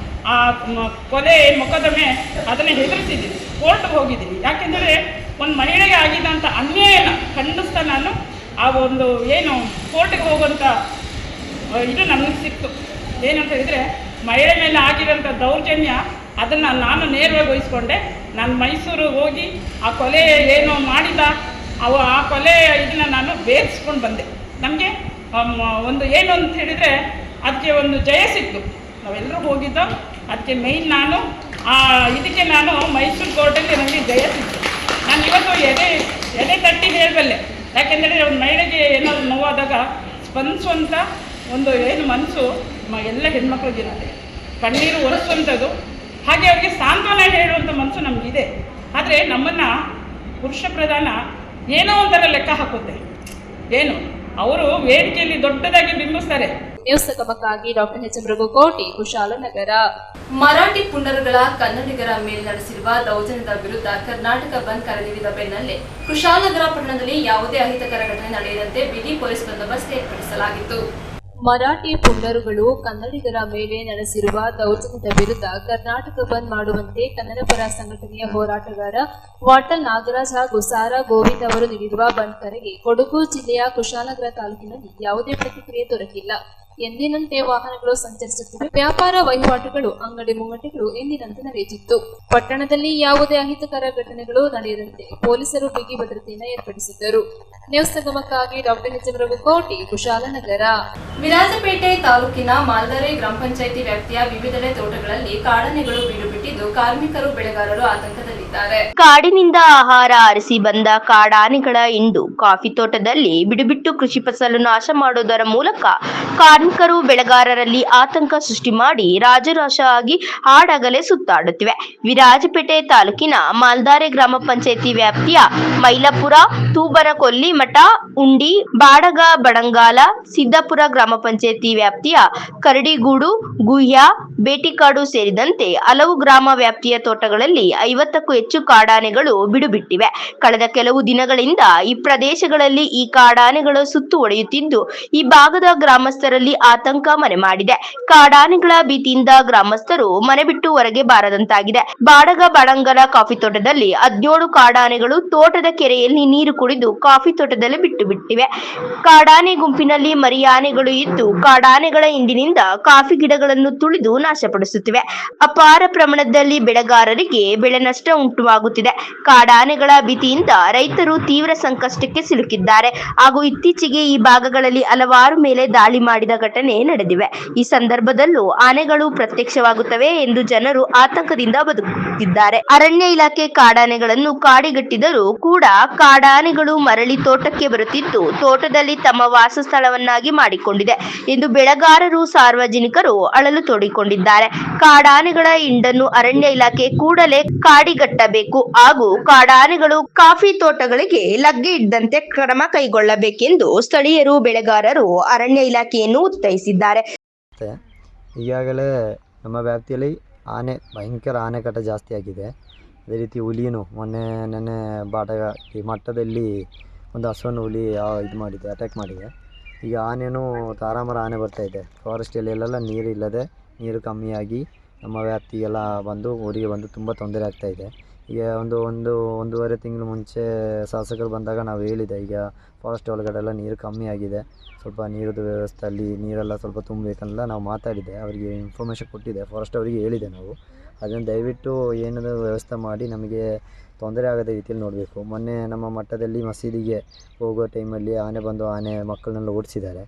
ಆ ಕೊಲೆ ಮೊಕದ್ದಮೆ ಅದನ್ನು ಹೆದರಿಸಿದ್ದೀನಿ, ಕೋರ್ಟ್ಗೆ ಹೋಗಿದ್ದೀನಿ. ಯಾಕೆಂದರೆ ಒಂದು ಮಹಿಳೆಗೆ ಆಗಿದ್ದಂಥ ಅನ್ಯಾಯನ ಖಂಡಿಸ್ತಾ ನಾನು ಆ ಒಂದು ಏನು ಕೋರ್ಟ್ಗೆ ಹೋಗುವಂಥ ಇದು ನನಗೆ ಸಿಕ್ತು. ಏನಂತ ಹೇಳಿದರೆ ಮಹಿಳೆ ಮೇಲೆ ಆಗಿರೋಂಥ ದೌರ್ಜನ್ಯ ಅದನ್ನು ನಾನು ನೇರವಾಗಿ ವಹಿಸ್ಕೊಂಡೆ. ನಾನು ಮೈಸೂರಿಗೆ ಹೋಗಿ ಆ ಕೊಲೆ ಏನು ಮಾಡಿದ ಆ ಕೊಲೆ ಇದನ್ನು ನಾನು ಬೇಯಿಸ್ಕೊಂಡು ಬಂದೆ. ನಮಗೆ ಒಂದು ಏನು ಅಂತ ಹೇಳಿದರೆ ಅದಕ್ಕೆ ಒಂದು ಜಯ ಸಿಕ್ತು. ನಾವೆಲ್ಲರೂ ಹೋಗಿದ್ದೋ ಅದಕ್ಕೆ ಮೇಯ್ನ್ ನಾನು ಇದಕ್ಕೆ ನಾನು ಮೈಸೂರು ಕೋರ್ಟಲ್ಲಿ ನನಗೆ ಜಯ ಸಿಕ್ತು. ನಾನು ಇವತ್ತು ಎದೆ ತಟ್ಟಿ ಹೇಳಬಲ್ಲೆ. ಯಾಕೆಂದರೆ ಒಂದು ಮಹಿಳೆಗೆ ಏನಾದರೂ ನೋವಾದಾಗ ಸ್ಪಂದಿಸುವಂಥ ಒಂದು ಏನು ಮನಸ್ಸು ಎಲ್ಲ ಹೆಣ್ಮಕ್ಳಿಗಿರುತ್ತೆ. ಕಣ್ಣೀರು ಒರೆಸುವಂಥದ್ದು, ಹಾಗೆ ಅವ್ರಿಗೆ ಸಾಂತ್ವನ ಹೇಳುವಂಥ ಮನಸ್ಸು ನಮಗಿದೆ. ಆದರೆ ನಮ್ಮನ್ನು ಪುರುಷ ಪ್ರಧಾನ ಏನೋ ಒಂಥರ ಲೆಕ್ಕ ಹಾಕುತ್ತೆ. ಏನು ಅವರು ವೇದಿಕೆಯಲ್ಲಿ ದೊಡ್ಡದಾಗಿ ಬಿಂಬಿಸ್ತಾರೆ. ನ್ಯೂಸ್ ಕಮಕ್ಕಾಗಿ ಡಾಕ್ಟರ್ ಎಚ್ ಮೃಗುಕೋಟಿ, ಕುಶಾಲನಗರ. ಮರಾಠಿ ಪುಂಡರುಗಳ ಕನ್ನಡಿಗರ ಮೇಲೆ ನಡೆಸಿರುವ ದೌರ್ಜನ್ಯದ ವಿರುದ್ಧ ಕರ್ನಾಟಕ ಬಂದ್ ಕರೆದಿದ್ದ ಬೆನ್ನಲ್ಲೇ ಕುಶಾಲನಗರ ಪಟ್ಟಣದಲ್ಲಿ ಯಾವುದೇ ಅಹಿತಕರ ಘಟನೆ ನಡೆಯದಂತೆ ಬಿಗಿ ಪೊಲೀಸ್ ಬಂದೋಬಸ್ತ್ ಏರ್ಪಡಿಸಲಾಗಿತ್ತು. ಮರಾಠಿ ಪುಂಡರುಗಳು ಕನ್ನಡಿಗರ ಮೇಲೆ ನಡೆಸಿರುವ ದೌರ್ಜನ್ಯದ ವಿರುದ್ಧ ಕರ್ನಾಟಕ ಬಂದ್ ಮಾಡುವಂತೆ ಕನ್ನಡ ಪರ ಸಂಘಟನೆಯ ಹೋರಾಟಗಾರ ವಾಟಲ್ ನಾಗರಾಜ್ ಹಾಗೂ ಸಾರಾ ಗೋವಿಂದ್ ಅವರು ನೀಡಿರುವ ಬಂದ್ ಕರೆಗೆ ಕೊಡಗು ಜಿಲ್ಲೆಯ ಕುಶಾಲನಗರ ತಾಲೂಕಿನಲ್ಲಿ ಯಾವುದೇ ಪ್ರತಿಕ್ರಿಯೆ ದೊರಕಿಲ್ಲ. ಎಂದಿನಂತೆ ವಾಹನಗಳು ಸಂಚರಿಸುತ್ತಿವೆ. ವ್ಯಾಪಾರ ವಹಿವಾಟುಗಳು, ಅಂಗಡಿ ಮುಂಗಟ್ಟುಗಳು ಎಂದಿನಂತೆ ನಡೆಯುತ್ತಿತ್ತು. ಪಟ್ಟಣದಲ್ಲಿ ಯಾವುದೇ ಅಹಿತಕರ ಘಟನೆಗಳು ನಡೆಯದಂತೆ ಪೊಲೀಸರು ಬಿಗಿ ಭದ್ರತೆಯನ್ನು ಏರ್ಪಡಿಸಿದ್ದರು. ನ್ಯೂಸ್ ಸಂಗಮಕ್ಕಾಗಿ ಡಾಕ್ಟರ್ ಎಚ್ ಮೃಗುಕೋಟಿ, ಕುಶಾಲನಗರ. ವಿರಾಜಪೇಟೆ ತಾಲೂಕಿನ ಮಾಲ್ದರೆ ಗ್ರಾಮ ಪಂಚಾಯಿತಿ ವ್ಯಾಪ್ತಿಯ ವಿವಿಧೆಡೆ ತೋಟಗಳಲ್ಲಿ ಕಾಡಾನೆಗಳು ಬೀಡು ಬಿಟ್ಟಿದ್ದು ಕಾರ್ಮಿಕರು, ಬೆಳೆಗಾರರು ಆತಂಕದಲ್ಲಿದ್ದಾರೆ. ಕಾಡಿನಿಂದ ಆಹಾರ ಅರಸಿ ಬಂದ ಕಾಡಾನೆಗಳ ಹಿಂಡು ಕಾಫಿ ತೋಟದಲ್ಲಿ ಬಿಡುಬಿಟ್ಟು ಕೃಷಿ ಫಸಲು ನಾಶ ಮಾಡುವುದರ ಮೂಲಕ ಕಾರ್ಮಿಕ ಜಿಂಕರು ಬೆಳೆಗಾರರಲ್ಲಿ ಆತಂಕ ಸೃಷ್ಟಿ ಮಾಡಿ ರಾಜರೋಷ ಆಗಿ ಹಾಡಗಲೇ ಸುತ್ತಾಡುತ್ತಿವೆ. ವಿರಾಜಪೇಟೆ ತಾಲೂಕಿನ ಮಾಲ್ದಾರೆ ಗ್ರಾಮ ಪಂಚಾಯಿತಿ ವ್ಯಾಪ್ತಿಯ ಮೈಲಾಪುರ, ತೂಬನಕೊಲ್ಲಿ ಮಠ, ಉಂಡಿ, ಬಾಡಗ ಬಡಂಗಾಲ, ಸಿದ್ದಾಪುರ ಗ್ರಾಮ ಪಂಚಾಯಿತಿ ವ್ಯಾಪ್ತಿಯ ಕರಡಿಗೂಡು, ಗುಹ್ಯ, ಬೇಟಿಕಾಡು ಸೇರಿದಂತೆ ಹಲವು ಗ್ರಾಮ ವ್ಯಾಪ್ತಿಯ ತೋಟಗಳಲ್ಲಿ 50ಕ್ಕೂ ಹೆಚ್ಚು ಕಾಡಾನೆಗಳು ಬಿಡುಬಿಟ್ಟಿವೆ. ಕಳೆದ ಕೆಲವು ದಿನಗಳಿಂದ ಈ ಪ್ರದೇಶಗಳಲ್ಲಿ ಈ ಕಾಡಾನೆಗಳು ಸುತ್ತು ಹೊಡೆಯುತ್ತಿದ್ದು, ಈ ಭಾಗದ ಗ್ರಾಮಸ್ಥರಲ್ಲಿ ಆತಂಕ ಮನೆ ಮಾಡಿದೆ. ಕಾಡಾನೆಗಳ ಭೀತಿಯಿಂದ ಗ್ರಾಮಸ್ಥರು ಮನೆ ಬಿಟ್ಟು ಹೊರಗೆ ಬಾರದಂತಾಗಿದೆ. ಬಾಡಗ ಬಡಂಗಲ ಕಾಫಿ ತೋಟದಲ್ಲಿ 17 ಕಾಡಾನೆಗಳು ತೋಟದ ಕೆರೆಯಲ್ಲಿ ನೀರು ಕುಡಿದು ಕಾಫಿ ತೋಟದಲ್ಲಿ ಬಿಟ್ಟು ಬಿಟ್ಟಿವೆ. ಕಾಡಾನೆ ಗುಂಪಿನಲ್ಲಿ ಮರಿಯಾನೆಗಳು ಇದ್ದು, ಕಾಡಾನೆಗಳ ಹಿಂಡಿನಿಂದ ಕಾಫಿ ಗಿಡಗಳನ್ನು ತುಳಿದು ನಾಶಪಡಿಸುತ್ತಿವೆ. ಅಪಾರ ಪ್ರಮಾಣದಲ್ಲಿ ಬೆಳೆಗಾರರಿಗೆ ಬೆಳೆ ನಷ್ಟ ಉಂಟುವಾಗುತ್ತಿದೆ. ಕಾಡಾನೆಗಳ ಭೀತಿಯಿಂದ ರೈತರು ತೀವ್ರ ಸಂಕಷ್ಟಕ್ಕೆ ಸಿಲುಕಿದ್ದಾರೆ ಹಾಗೂ ಇತ್ತೀಚೆಗೆ ಈ ಭಾಗಗಳಲ್ಲಿ ಹಲವಾರು ಮೇಲೆ ದಾಳಿ ಮಾಡಿದ ಘಟನೆ ನಡೆದಿವೆ. ಈ ಸಂದರ್ಭದಲ್ಲೂ ಆನೆಗಳು ಪ್ರತ್ಯಕ್ಷವಾಗುತ್ತವೆ ಎಂದು ಜನರು ಆತಂಕದಿಂದ ಬದುಕುತ್ತಿದ್ದಾರೆ. ಅರಣ್ಯ ಇಲಾಖೆ ಕಾಡಾನೆಗಳನ್ನು ಕಾಡಿಗಟ್ಟಿದರೂ ಕೂಡ ಕಾಡಾನೆಗಳು ಮರಳಿ ತೋಟಕ್ಕೆ ಬರುತ್ತಿದ್ದು, ತೋಟದಲ್ಲಿ ತಮ್ಮ ವಾಸಸ್ಥಳವನ್ನಾಗಿ ಮಾಡಿಕೊಂಡಿದೆ ಎಂದು ಬೆಳೆಗಾರರು, ಸಾರ್ವಜನಿಕರು ಅಳಲು ತೋಡಿಕೊಂಡಿದ್ದಾರೆ. ಕಾಡಾನೆಗಳ ಹಿಂಡನ್ನು ಅರಣ್ಯ ಇಲಾಖೆ ಕೂಡಲೇ ಕಾಡಿಗಟ್ಟಬೇಕು ಹಾಗೂ ಕಾಡಾನೆಗಳು ಕಾಫಿ ತೋಟಗಳಿಗೆ ಲಗ್ಗೆ ಇಡದಂತೆ ಕ್ರಮ ಕೈಗೊಳ್ಳಬೇಕೆಂದು ಸ್ಥಳೀಯರು, ಬೆಳೆಗಾರರು ಅರಣ್ಯ ಇಲಾಖೆಯನ್ನು ಒತ್ತಾಯಿಸಿದ್ದಾರೆ. ಈಗಾಗಲೇ ನಮ್ಮ ವ್ಯಾಪ್ತಿಯಲ್ಲಿ ಭಯಂಕರ ಆನೆಕಟ ಜಾಸ್ತಿ ಆಗಿದೆ. ಅದೇ ರೀತಿ ಹುಲಿನೂ ನೆನ್ನೆ ಬಾಟಗ ಈ ಮಟ್ಟದಲ್ಲಿ ಒಂದು ಹಸುವನ್ನು ಹುಲಿ ಅಟ್ಯಾಕ್ ಮಾಡಿದೆ. ಈಗ ಆನೆಯೂ ತಾರಾಮರ ಆನೆ ಬರ್ತಾಯಿದೆ. ಫಾರೆಸ್ಟಲ್ಲೆಲ್ಲ ನೀರು ಇಲ್ಲದೆ, ನೀರು ಕಮ್ಮಿಯಾಗಿ ನಮ್ಮ ವ್ಯಾಪ್ತಿಗೆಲ್ಲ ಊರಿಗೆ ಬಂದು ತುಂಬ ತೊಂದರೆ ಆಗ್ತಾಯಿದೆ. ಈಗ ಒಂದೂವರೆ ತಿಂಗಳು ಮುಂಚೆ ಶಾಸಕರು ಬಂದಾಗ ನಾವು ಹೇಳಿದೆ, ಈಗ ಫಾರೆಸ್ಟ್ ಒಳಗಡೆ ಎಲ್ಲ ನೀರು ಕಮ್ಮಿ ಆಗಿದೆ, ಸ್ವಲ್ಪ ನೀರದ್ದು ವ್ಯವಸ್ಥೆ ಅಲ್ಲಿ ನೀರೆಲ್ಲ ಸ್ವಲ್ಪ ತುಂಬಬೇಕಂತ ನಾವು ಮಾತಾಡಿದೆ. ಅವರಿಗೆ ಇನ್ಫಾರ್ಮೇಷನ್ ಕೊಟ್ಟಿದೆ, ಫಾರೆಸ್ಟ್ ಅವರಿಗೆ ಹೇಳಿದೆ ನಾವು. ಅದನ್ನು ದಯವಿಟ್ಟು ಏನಾದರೂ ವ್ಯವಸ್ಥೆ ಮಾಡಿ ನಮಗೆ ತೊಂದರೆ ಆಗದ ರೀತಿಯಲ್ಲಿ ನೋಡಬೇಕು. ಮೊನ್ನೆ ನಮ್ಮ ಮಠದಲ್ಲಿ ಮಸೀದಿಗೆ ಹೋಗೋ ಟೈಮಲ್ಲಿ ಆನೆ ಮಕ್ಕಳನ್ನೆಲ್ಲ ಓಡಿಸಿದ್ದಾರೆ.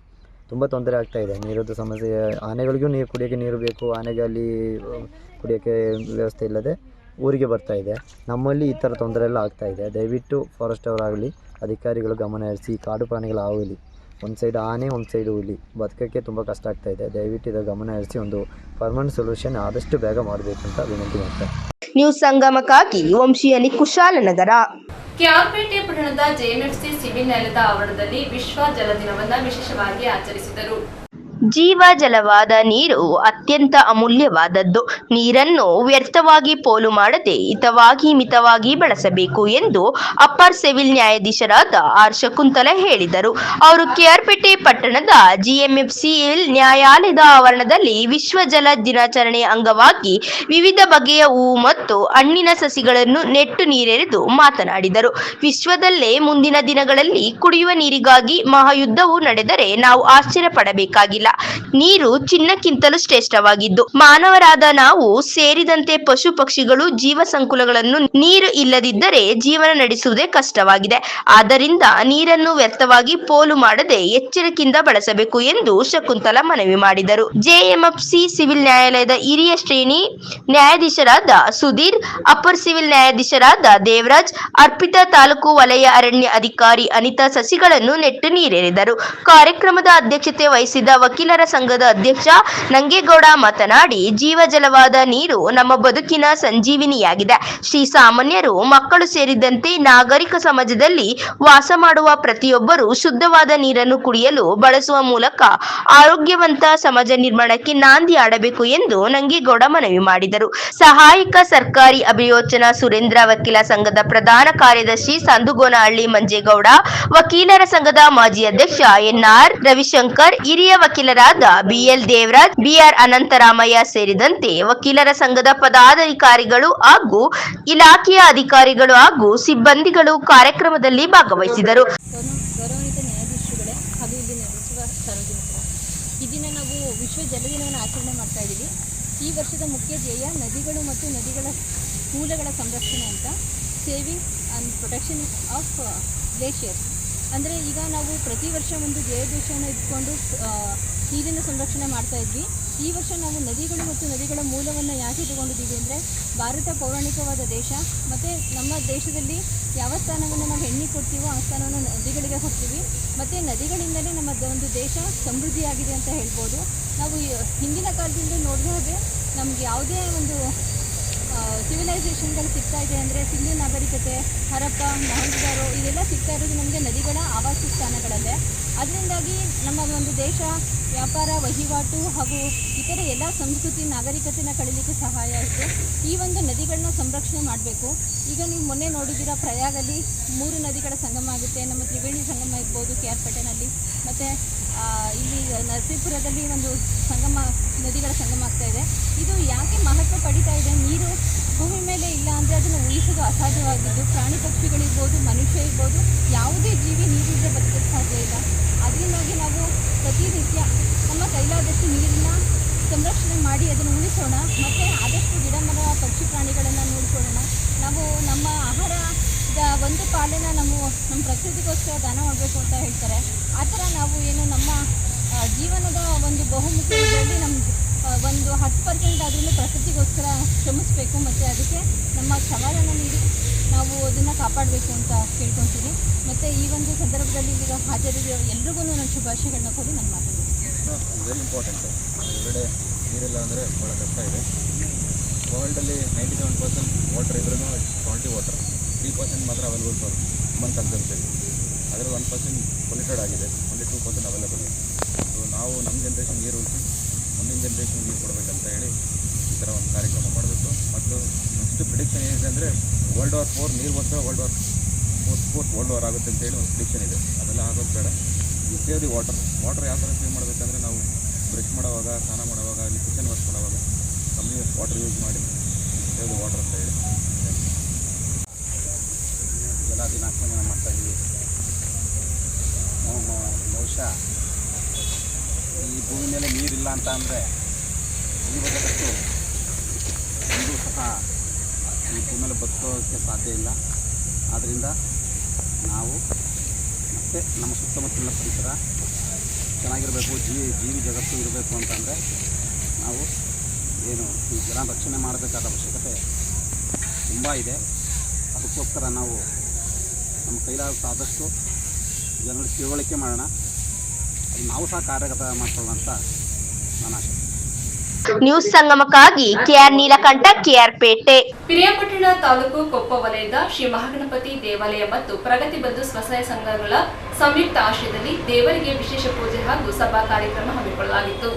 ತುಂಬ ತೊಂದರೆ ಆಗ್ತಾಯಿದೆ. ನೀರದ್ದು ಸಮಸ್ಯೆ, ಆನೆಗಳಿಗೂ ಕುಡಿಯೋಕ್ಕೆ ನೀರು ಬೇಕು, ಆನೆಗೆ ಅಲ್ಲಿ ಕುಡಿಯೋಕ್ಕೆ ವ್ಯವಸ್ಥೆ ಇಲ್ಲದೆ ಊರಿಗೆ ಬರ್ತಾಯಿದೆ. ನಮ್ಮಲ್ಲಿ ಈ ಥರ ತೊಂದರೆ ಎಲ್ಲ ಆಗ್ತಾಯಿದೆ. ದಯವಿಟ್ಟು ಫಾರೆಸ್ಟ್ ಅವರಾಗಲಿ, ಅಧಿಕಾರಿಗಳು ಗಮನ ಹರಿಸಿ, ಕಾಡು ಪ್ರಾಣಿಗಳಾಗಲಿ, ಒಂದು ಸೈಡ್ ಆನೆ, ಒಂದು ಸೈಡ್ ಹುಲಿ, ಬದುಕೋಕ್ಕೆ ತುಂಬ ಕಷ್ಟ ಆಗ್ತಾಯಿದೆ. ದಯವಿಟ್ಟು ಇದರ ಗಮನ ಹರಿಸಿ ಒಂದು ಪರ್ಮನೆಂಟ್ ಸೊಲ್ಯೂಷನ್ ಆದಷ್ಟು ಬೇಗ ಮಾಡಬೇಕು ಅಂತ ವಿನಂತಿ ಮಾಡ್ತಾರೆ. ನ್ಯೂಸ್ ಸಂಗಮಕ್ಕಾಗಿ ವಂಶಿಯನಿ, ಕುಶಾಲನಗರ. ಕೆಆರ್ಪೇಟೆ ಪಟ್ಟಣದ ಜೆಎಂಎಫ್ಸಿ ಸಿವಿಲ್ ನ್ಯಾಯಾಲಯದ ಆವರಣದಲ್ಲಿ ವಿಶ್ವ ಜಲ ದಿನವನ್ನು ವಿಶೇಷವಾಗಿ ಆಚರಿಸಿದರು. ಜೀವ ಜಲವಾದ ನೀರು ಅತ್ಯಂತ ಅಮೂಲ್ಯವಾದದ್ದು. ನೀರನ್ನು ವ್ಯರ್ಥವಾಗಿ ಪೋಲು ಮಾಡದೆ ಹಿತವಾಗಿ ಮಿತವಾಗಿ ಬಳಸಬೇಕು ಎಂದು ಅಪ್ಪರ್ ಸಿವಿಲ್ ನ್ಯಾಯಾಧೀಶರಾದ ಆರ್ ಶಕುಂತಲಾ ಹೇಳಿದರು. ಅವರು ಕೆಆರ್ಪೇಟೆ ಪಟ್ಟಣದ ಜಿಎಂಎಫ್ಸಿ ನ್ಯಾಯಾಲಯದ ಆವರಣದಲ್ಲಿ ವಿಶ್ವ ಜಲ ದಿನಾಚರಣೆಯ ಅಂಗವಾಗಿ ವಿವಿಧ ಬಗೆಯ ಹೂವು ಮತ್ತು ಹಣ್ಣಿನ ಸಸಿಗಳನ್ನು ನೆಟ್ಟು ನೀರೆರೆದು ಮಾತನಾಡಿದರು. ವಿಶ್ವದಲ್ಲೇ ಮುಂದಿನ ದಿನಗಳಲ್ಲಿ ಕುಡಿಯುವ ನೀರಿಗಾಗಿ ಮಹಾಯುದ್ಧವು ನಡೆದರೆ ನಾವು ಆಶ್ಚರ್ಯ ಪಡಬೇಕಾಗಿಲ್ಲ. ನೀರು ಚಿನ್ನಕ್ಕಿಂತಲೂ ಶ್ರೇಷ್ಠವಾಗಿದ್ದು, ಮಾನವರಾದ ನಾವು ಸೇರಿದಂತೆ ಪಶು ಪಕ್ಷಿಗಳು, ಜೀವ ಸಂಕುಲಗಳನ್ನು ನೀರು ಇಲ್ಲದಿದ್ದರೆ ಜೀವನ ನಡೆಸುವುದೇ ಕಷ್ಟವಾಗಿದೆ. ಆದ್ದರಿಂದ ನೀರನ್ನು ವ್ಯರ್ಥವಾಗಿ ಪೋಲು ಮಾಡದೆ ಎಚ್ಚರಿಕೆಯಿಂದ ಬಳಸಬೇಕು ಎಂದು ಶಕುಂತಲಾ ಮನವಿ ಮಾಡಿದರು. ಜೆಎಂಎಫ್ಸಿ ಸಿವಿಲ್ ನ್ಯಾಯಾಲಯದ ಹಿರಿಯ ಶ್ರೇಣಿ ನ್ಯಾಯಾಧೀಶರಾದ ಸುಧೀರ್, ಅಪ್ಪರ್ ಸಿವಿಲ್ ನ್ಯಾಯಾಧೀಶರಾದ ದೇವರಾಜ್, ಅರ್ಪಿತಾ, ತಾಲೂಕು ವಲಯ ಅರಣ್ಯ ಅಧಿಕಾರಿ ಅನಿತಾ ಸಸಿಗಳನ್ನು ನೆಟ್ಟು ನೀರೆರೆದರು. ಕಾರ್ಯಕ್ರಮದ ಅಧ್ಯಕ್ಷತೆ ವಹಿಸಿದ ವಕೀಲರ ಸಂಘದ ಅಧ್ಯಕ್ಷ ನಂಗೇಗೌಡ ಮಾತನಾಡಿ, ಜೀವಜಲವಾದ ನೀರು ನಮ್ಮ ಬದುಕಿನ ಸಂಜೀವಿನಿಯಾಗಿದೆ. ಶ್ರೀಸಾಮಾನ್ಯರು, ಮಕ್ಕಳು ಸೇರಿದಂತೆ ನಾಗರಿಕ ಸಮಾಜದಲ್ಲಿ ವಾಸ ಮಾಡುವ ಪ್ರತಿಯೊಬ್ಬರು ಶುದ್ಧವಾದ ನೀರನ್ನು ಕುಡಿಯಲು ಬಳಸುವ ಮೂಲಕ ಆರೋಗ್ಯವಂತ ಸಮಾಜ ನಿರ್ಮಾಣಕ್ಕೆ ನಾಂದಿ ಆಡಬೇಕು ಎಂದು ನಂಗೇಗೌಡ ಮನವಿ ಮಾಡಿದರು. ಸಹಾಯಕ ಸರ್ಕಾರಿ ಅಭಿಯೋಚನಾ ಸುರೇಂದ್ರ, ವಕೀಲ ಸಂಘದ ಪ್ರಧಾನ ಕಾರ್ಯದರ್ಶಿ ಸಂದುಗೋನಹಳ್ಳಿ ಮಂಜೇಗೌಡ, ವಕೀಲರ ಸಂಘದ ಮಾಜಿ ಅಧ್ಯಕ್ಷ ಎನ್ಆರ್ ರವಿಶಂಕರ್, ಹಿರಿಯ ವಕೀಲರಾದ ಬಿಎಲ್ ದೇವರಾಜ್, ಬಿಆರ್ ಅನಂತರಾಮಯ್ಯ ಸೇರಿದಂತೆ ವಕೀಲರ ಸಂಘದ ಪದಾಧಿಕಾರಿಗಳು ಹಾಗೂ ಇಲಾಖೆಯ ಅಧಿಕಾರಿಗಳು ಹಾಗೂ ಸಿಬ್ಬಂದಿಗಳು ಕಾರ್ಯಕ್ರಮದಲ್ಲಿ ಭಾಗವಹಿಸಿದರು. ಗೌರವಾನ್ವಿತ ನ್ಯಾಯಾಧೀಶರುಗಳೇ ಹಾಗೂ ಇಲ್ಲಿ ನಡೆಸುವ ಸಾರ್ವಜನಿಕರು, ಈ ದಿನ ನಾವು ವಿಶ್ವ ಜಲ ದಿನವನ್ನು ಆಚರಣೆ ಮಾಡ್ತಾ ಇದ್ದೀವಿ. ಈ ವರ್ಷದ ಮುಖ್ಯ ಧ್ಯೇಯ ನದಿಗಳು ಮತ್ತು ನದಿಗಳ ಮೂಲಗಳ ಸಂರಕ್ಷಣೆ ಅಂತ, saving and protection of glaciers. ಅಂದರೆ ಈಗ ನಾವು ಪ್ರತಿ ವರ್ಷ ಒಂದು ಧ್ಯೇಯೋದ್ದೇಶವನ್ನು ಇಟ್ಕೊಂಡು ನೀರಿನ ಸಂರಕ್ಷಣೆ ಮಾಡ್ತಾ ಇದ್ವಿ. ಈ ಈ ವರ್ಷ ನಾವು ನದಿಗಳು ಮತ್ತು ನದಿಗಳ ಮೂಲವನ್ನು ಯಾಕೆ ತಗೊಂಡಿದ್ದೀವಿ ಅಂದರೆ ಭಾರತ ಪೌರಾಣಿಕವಾದ ದೇಶ ಮತ್ತು ನಮ್ಮ ದೇಶದಲ್ಲಿ ಯಾವ ಸ್ಥಾನವನ್ನು ನಾವು ಹೆಣ್ಣಿಗೆ ಕೊಡ್ತೀವೋ ಆ ಸ್ಥಾನವನ್ನು ನದಿಗಳಿಗೆ ಕೊಡ್ತೀವಿ ಮತ್ತು ನದಿಗಳಿಂದಲೇ ನಮ್ಮ ಒಂದು ದೇಶ ಸಮೃದ್ಧಿಯಾಗಿದೆ ಅಂತ ಹೇಳ್ಬೋದು. ನಾವು ಹಿಂದಿನ ಕಾಲದಿಂದ ನೋಡಿದ ಹಾಗೆ ನಮ್ಗೆ ಯಾವುದೇ ಒಂದು ಸಿವಿಲೈಸೇಷನ್ಗಳು ಸಿಗ್ತಾ ಇದೆ ಅಂದರೆ ಸಿಂಧೂ ನಾಗರಿಕತೆ, ಹರಪ್ಪ, ಮೊಹಂಜದಾರೋ ಇದೆಲ್ಲ ಸಿಗ್ತಾ ಇರೋದು ನಮಗೆ ನದಿಗಳ ಆವಾಸ ಸ್ಥಾನಗಳಲ್ಲೇ. ಅದರಿಂದಾಗಿ ನಮ್ಮ ಒಂದು ದೇಶ ವ್ಯಾಪಾರ, ವಹಿವಾಟು ಹಾಗೂ ಇತರೆ ಎಲ್ಲ ಸಂಸ್ಕೃತಿ, ನಾಗರಿಕತೆನ ಕಳೀಲಿಕ್ಕೆ ಸಹಾಯ ಆಯಿತು. ಈ ಒಂದು ನದಿಗಳನ್ನ ಸಂರಕ್ಷಣೆ ಮಾಡಬೇಕು. ಈಗ ನೀವು ಮೊನ್ನೆ ನೋಡಿದ್ದೀರಾ, ಪ್ರಯಾಗಲ್ಲಿ 3 ನದಿಗಳ ಸಂಗಮ ಆಗುತ್ತೆ. ನಮ್ಮ ತ್ರಿವೇಣಿ ಸಂಗಮ ಇರ್ಬೋದು KR-ಪೇಟೆನಲ್ಲಿ, ಮತ್ತು ಇಲ್ಲಿ ನರಸೀಪುರದಲ್ಲಿ ಒಂದು ಸಂಗಮ, ನದಿಗಳ ಸಂಗಮ ಆಗ್ತಾ ಇದೆ. ಇದು ಯಾಕೆ ಮಹತ್ವ ಪಡಿತಾ ಇದೆ? ನೀರು ಭೂಮಿ ಮೇಲೆ ಇಲ್ಲ ಅಂದರೆ ಅದನ್ನು ಉಳಿಸೋದು ಅಸಾಧ್ಯವಾಗಿದ್ದು, ಪ್ರಾಣಿ ಪಕ್ಷಿಗಳಿರ್ಬೋದು, ಮನುಷ್ಯ ಇರ್ಬೋದು, ಯಾವುದೇ ಜೀವಿ ನೀರಿಲ್ಲದೆ ಬದುಕಕ್ಕೆ ಸಾಧ್ಯ ಇಲ್ಲ. ಅದರಿಂದಾಗಿ ನಾವು ಪ್ರತಿನಿತ್ಯ ನಮ್ಮ ಕೈಲಾದಷ್ಟು ನೀರನ್ನ ಸಂರಕ್ಷಣೆ ಮಾಡಿ ಅದನ್ನು ಉಳಿಸೋಣ, ಮತ್ತು ಆದಷ್ಟು ಗಿಡ ಮರ, ಪಕ್ಷಿ ಪ್ರಾಣಿಗಳನ್ನು ನೋಡ್ಕೊಳ್ಳೋಣ. ನಾವು ನಮ್ಮ ಆಹಾರದ ಒಂದು ಪಾಲನ್ನ ನಮ್ಮ ಪ್ರಕೃತಿಗೋಸ್ಕರ ದಾನ ಮಾಡಬೇಕು ಅಂತ ಹೇಳ್ತಾರೆ. ಆ ಥರ ನಾವು ಏನು ನಮ್ಮ ಜೀವನದ ಒಂದು ಬಹುಮುಖ್ಯ ಇದರಲ್ಲಿ ನಮ್ಮ ಒಂದು 10% ಆದ್ರೂ ಪ್ರಕೃತಿಗೋಸ್ಕರ ಶ್ರಮಿಸಬೇಕು, ಮತ್ತು ಅದಕ್ಕೆ ನಮ್ಮ ಶ್ರಮವನ್ನು ನೀಡಿ ನಾವು ಅದನ್ನು ಕಾಪಾಡಬೇಕು ಅಂತ ಕೇಳ್ಕೊತೀನಿ. ಮತ್ತು ಈ ಒಂದು ಸಂದರ್ಭದಲ್ಲಿ ಈಗ ಹಾಜರಿರೋ ಎಲ್ರಿಗೂ ನಾನು ಶುಭಾಶಯಗಳನ್ನ ಕೊಡಿ ನಾನು ಮಾತಾಡ್ತೀನಿ. Very important. ಹೊರಗಡೆ ನೀರಿಲ್ಲ ಅಂದರೆ ಭಾಳ ಕಷ್ಟ ಇದೆ. ವರ್ಲ್ಡಲ್ಲಿ 97% ವಾಟರ್ ಇದ್ರೂ ಕ್ವಾಲಿಟಿ ವಾಟರ್, 3% ಮಾತ್ರ ಅವೈಲೇಬಲ್ ಫಾರ್ ಹ್ಯೂಮನ್ ಕನ್ಸಂಪ್ಷನ್. ಅದರಲ್ಲಿ 1% ಪೊಲ್ಯೂಟೆಡ್ ಆಗಿದೆ, only 2% ಅವೈಲೇಬಲ್. ಸೊ ನಾವು ನಮ್ಮ ಜನ್ರೇಷನ್ ನೀರು ಉಳಿಸಿ ಮುಂದಿನ ಜನ್ರೇಷನ್ ನೀರು ಕೊಡಬೇಕಂತ ಹೇಳಿ ಈ ಥರ ಒಂದು ಕಾರ್ಯಕ್ರಮ ಮಾಡಬೇಕು. ಮತ್ತು ನೆಕ್ಸ್ಟ್ ಪ್ರಿಡಿಕ್ಷನ್ ಏನಿದೆ ಅಂದರೆ World War 4 ನೀರಿಗೋಸ್ಕರ World War ಆಗುತ್ತೆ ಅಂತೇಳಿ ಒಂದು ಪ್ರಿಡಿಕ್ಷನ್ ಇದೆ. ಅದೆಲ್ಲ ಆಗೋದು ಬೇಡ. ಈ ಸೇವ್ ದಿ ವಾಟರ್ ಯಾವ ಥರ ಸೇವ್ ಮಾಡಬೇಕಂದ್ರೆ ನಾವು ಬ್ರಷ್ ಮಾಡೋವಾಗ, ಸ್ನಾನ ಮಾಡೋವಾಗ, ಇಲ್ಲಿ ಕಿಚನ್ ವರ್ಕ್ ಮಾಡೋವಾಗ ಕಮ್ಮಿ ವಾಟರ್ ಯೂಸ್ ಮಾಡಿ ಸೇವ್ ದಿ ವಾಟರ್ ಅಂತ ಹೇಳಿ ಜಲ ದಿನಾಚರಣೆ ಮಾಡ್ತಾಯಿದ್ದೀವಿ. ನಾವು ಬಹುಶಃ ಈ ಭೂಮಿ ಮೇಲೆ ನೀರಿಲ್ಲ ಅಂತ ಅಂದರೆ ಈ ಬದುಕಷ್ಟು ಇಂದು ಸಹ ಈ ಭೂಮಿ ಮೇಲೆ ಬದುಕೋಕ್ಕೆ ಸಾಧ್ಯ ಇಲ್ಲ. ಆದ್ದರಿಂದ ನಾವು ಮತ್ತು ನಮ್ಮ ಸುತ್ತಮುತ್ತಲಿನ ಪರಿಸರ ಚೆನ್ನಾಗಿರಬೇಕು, ಜೀವಿ ಜಗತ್ತು ಇರಬೇಕು ಅಂತಂದರೆ ನಾವು ಏನು ಈ ಜಲ ರಕ್ಷಣೆ ಮಾಡಬೇಕಾದ ಅವಶ್ಯಕತೆ ತುಂಬ ಇದೆ. ಅದಕ್ಕೋಸ್ಕರ ನಾವು ನಮ್ಮ ಕೈಲಾದಷ್ಟು ಜನರಿಗೆ ತಿಳುವಳಿಕೆ ಮಾಡೋಣ, ಅದು ನಾವು ಸಹ ಕಾರ್ಯಗತ ಮಾಡ್ಕೊಳ್ಳೋಣ ಅಂತ ನಾನು ಆಶೆ. ನ್ಯೂಸ್ ಸಂಗಮಕ್ಕಾಗಿ KR ನೀಲಕಂಠ, KR-ಪೇಟೆ. ಪಿರಿಯಾಪಟ್ಟಣ ತಾಲೂಕು ಕೊಪ್ಪ ವಲಯದ ಶ್ರೀ ಮಹಾಗಣಪತಿ ದೇವಾಲಯ ಮತ್ತು ಪ್ರಗತಿ ಬಂಧು ಸ್ವಸಹಾಯ ಸಂಘಗಳ ಸಂಯುಕ್ತ ಆಶ್ರಯದಲ್ಲಿ ದೇವರಿಗೆ ವಿಶೇಷ ಪೂಜೆ ಹಾಗೂ ಸಭಾ ಕಾರ್ಯಕ್ರಮ ಹಮ್ಮಿಕೊಳ್ಳಲಾಗಿತ್ತು.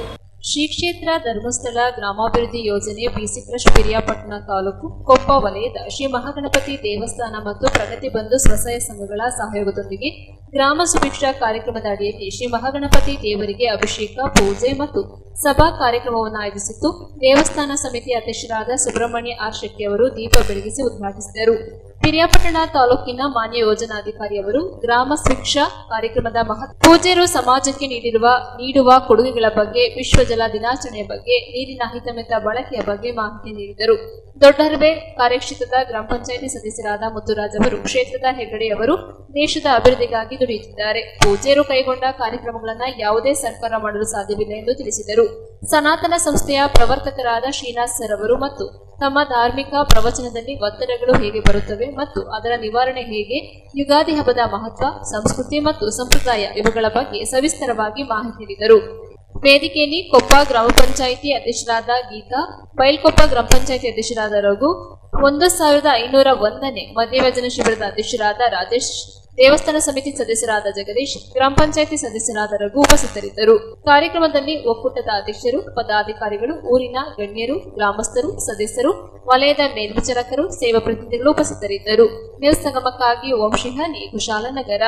ಶ್ರೀ ಕ್ಷೇತ್ರ ಧರ್ಮಸ್ಥಳ ಗ್ರಾಮಾಭಿವೃದ್ಧಿ ಯೋಜನೆ BC ಟ್ರಸ್ಟ್ ಪಿರಿಯಾಪಟ್ಟಣ ತಾಲೂಕು ಕೊಪ್ಪ ವಲಯದ ಶ್ರೀ ಮಹಾಗಣಪತಿ ದೇವಸ್ಥಾನ ಮತ್ತು ಪ್ರಗತಿ ಬಂಧು ಸ್ವಸಹಾಯ ಸಂಘಗಳ ಸಹಯೋಗದೊಂದಿಗೆ ಗ್ರಾಮ ಸುಭಿಕ್ಷಾ ಕಾರ್ಯಕ್ರಮದ ಅಡಿಯಲ್ಲಿ ಶ್ರೀ ಮಹಾಗಣಪತಿ ದೇವರಿಗೆ ಅಭಿಷೇಕ, ಪೂಜೆ ಮತ್ತು ಸಭಾ ಕಾರ್ಯಕ್ರಮವನ್ನು ಆಯೋಜಿಸಿತ್ತು. ದೇವಸ್ಥಾನ ಸಮಿತಿ ಅಧ್ಯಕ್ಷರಾದ ಸುಬ್ರಹ್ಮಣ್ಯ R. ಶೆಟ್ಟಿ ಅವರು ದೀಪ ಬೆಳಗಿಸಿ ಉದ್ಘಾಟಿಸಿದರು. ಪಿರಿಯಾಪಟ್ಟಣ ತಾಲೂಕಿನ ಮಾನ್ಯ ಯೋಜನಾಧಿಕಾರಿಯವರು ಗ್ರಾಮ ಶಿಕ್ಷಾ ಕಾರ್ಯಕ್ರಮದ ಪೂಜ್ಯರು ಸಮಾಜಕ್ಕೆ ನೀಡುವ ಕೊಡುಗೆಗಳ ಬಗ್ಗೆ, ವಿಶ್ವ ಜಲ ದಿನಾಚರಣೆಯ ಬಗ್ಗೆ, ನೀರಿನ ಹಿತಮಿತ ಬಳಕೆಯ ಬಗ್ಗೆ ಮಾಹಿತಿ ನೀಡಿದರು. ದೊಡ್ಡಹರವೆ ಕಾರ್ಯಕ್ಷೇತ್ರದ ಗ್ರಾಮ ಪಂಚಾಯಿತಿ ಸದಸ್ಯರಾದ ಮುತ್ತುರಾಜ್ ಅವರು ಕ್ಷೇತ್ರದ ಹೆಗ್ಗಡೆಯವರು ದೇಶದ ಅಭಿವೃದ್ಧಿಗಾಗಿ ದುಡಿಯುತ್ತಿದ್ದಾರೆ. ಪೂಜ್ಯರು ಕೈಗೊಂಡ ಕಾರ್ಯಕ್ರಮಗಳನ್ನು ಯಾವುದೇ ಸರ್ಕಾರ ಮಾಡಲು ಸಾಧ್ಯವಿಲ್ಲ ಎಂದು ತಿಳಿಸಿದರು. ಸನಾತನ ಸಂಸ್ಥೆಯ ಪ್ರವರ್ತಕರಾದ ಶ್ರೀನಾಥ್ ಸರ್ ಅವರು ಮತ್ತು ತಮ್ಮ ಧಾರ್ಮಿಕ ಪ್ರವಚನದಲ್ಲಿ ಒತ್ತಡಗಳು ಹೇಗೆ ಬರುತ್ತವೆ ಮತ್ತು ಅದರ ನಿವಾರಣೆ ಹೇಗೆ, ಯುಗಾದಿ ಹಬ್ಬದ ಮಹತ್ವ, ಸಂಸ್ಕೃತಿ ಮತ್ತು ಸಂಪ್ರದಾಯ ಇವುಗಳ ಬಗ್ಗೆ ಸವಿಸ್ತರವಾಗಿ ಮಾಹಿತಿ ನೀಡಿದರು. ವೇದಿಕೆಯಲ್ಲಿ ಕೊಪ್ಪ ಗ್ರಾಮ ಪಂಚಾಯಿತಿ ಅಧ್ಯಕ್ಷರಾದ ಗೀತಾ, ಬೈಲ್ಕೊಪ್ಪ ಗ್ರಾಮ ಪಂಚಾಯಿತಿ ಅಧ್ಯಕ್ಷರಾದ ರಘು, 1501ನೇ ಮದ್ಯವ್ಯಸನ ಶಿಬಿರದ ಅಧ್ಯಕ್ಷರಾದ ರಾಜೇಶ್, ದೇವಸ್ಥಾನ ಸಮಿತಿ ಸದಸ್ಯರಾದ ಜಗದೀಶ್, ಗ್ರಾಮ ಪಂಚಾಯಿತಿ ಸದಸ್ಯರಾದ ರಘು ಉಪಸ್ಥಿತರಿದ್ದರು. ಕಾರ್ಯಕ್ರಮದಲ್ಲಿ ಒಕ್ಕೂಟದ ಅಧ್ಯಕ್ಷರು, ಪದಾಧಿಕಾರಿಗಳು, ಊರಿನ ಗಣ್ಯರು, ಗ್ರಾಮಸ್ಥರು, ಸದಸ್ಯರು, ವಲಯದ ಮೇಲ್ವಿಚಾರಕರು, ಸೇವಾ ಪ್ರತಿನಿಧಿಗಳು ಉಪಸ್ಥಿತರಿದ್ದರು. ನ್ಯೂಸ್ ಸಂಗಮಕ್ಕಾಗಿ ಓಂ ಶಿಹಾನಿ, ಕುಶಾಲನಗರ.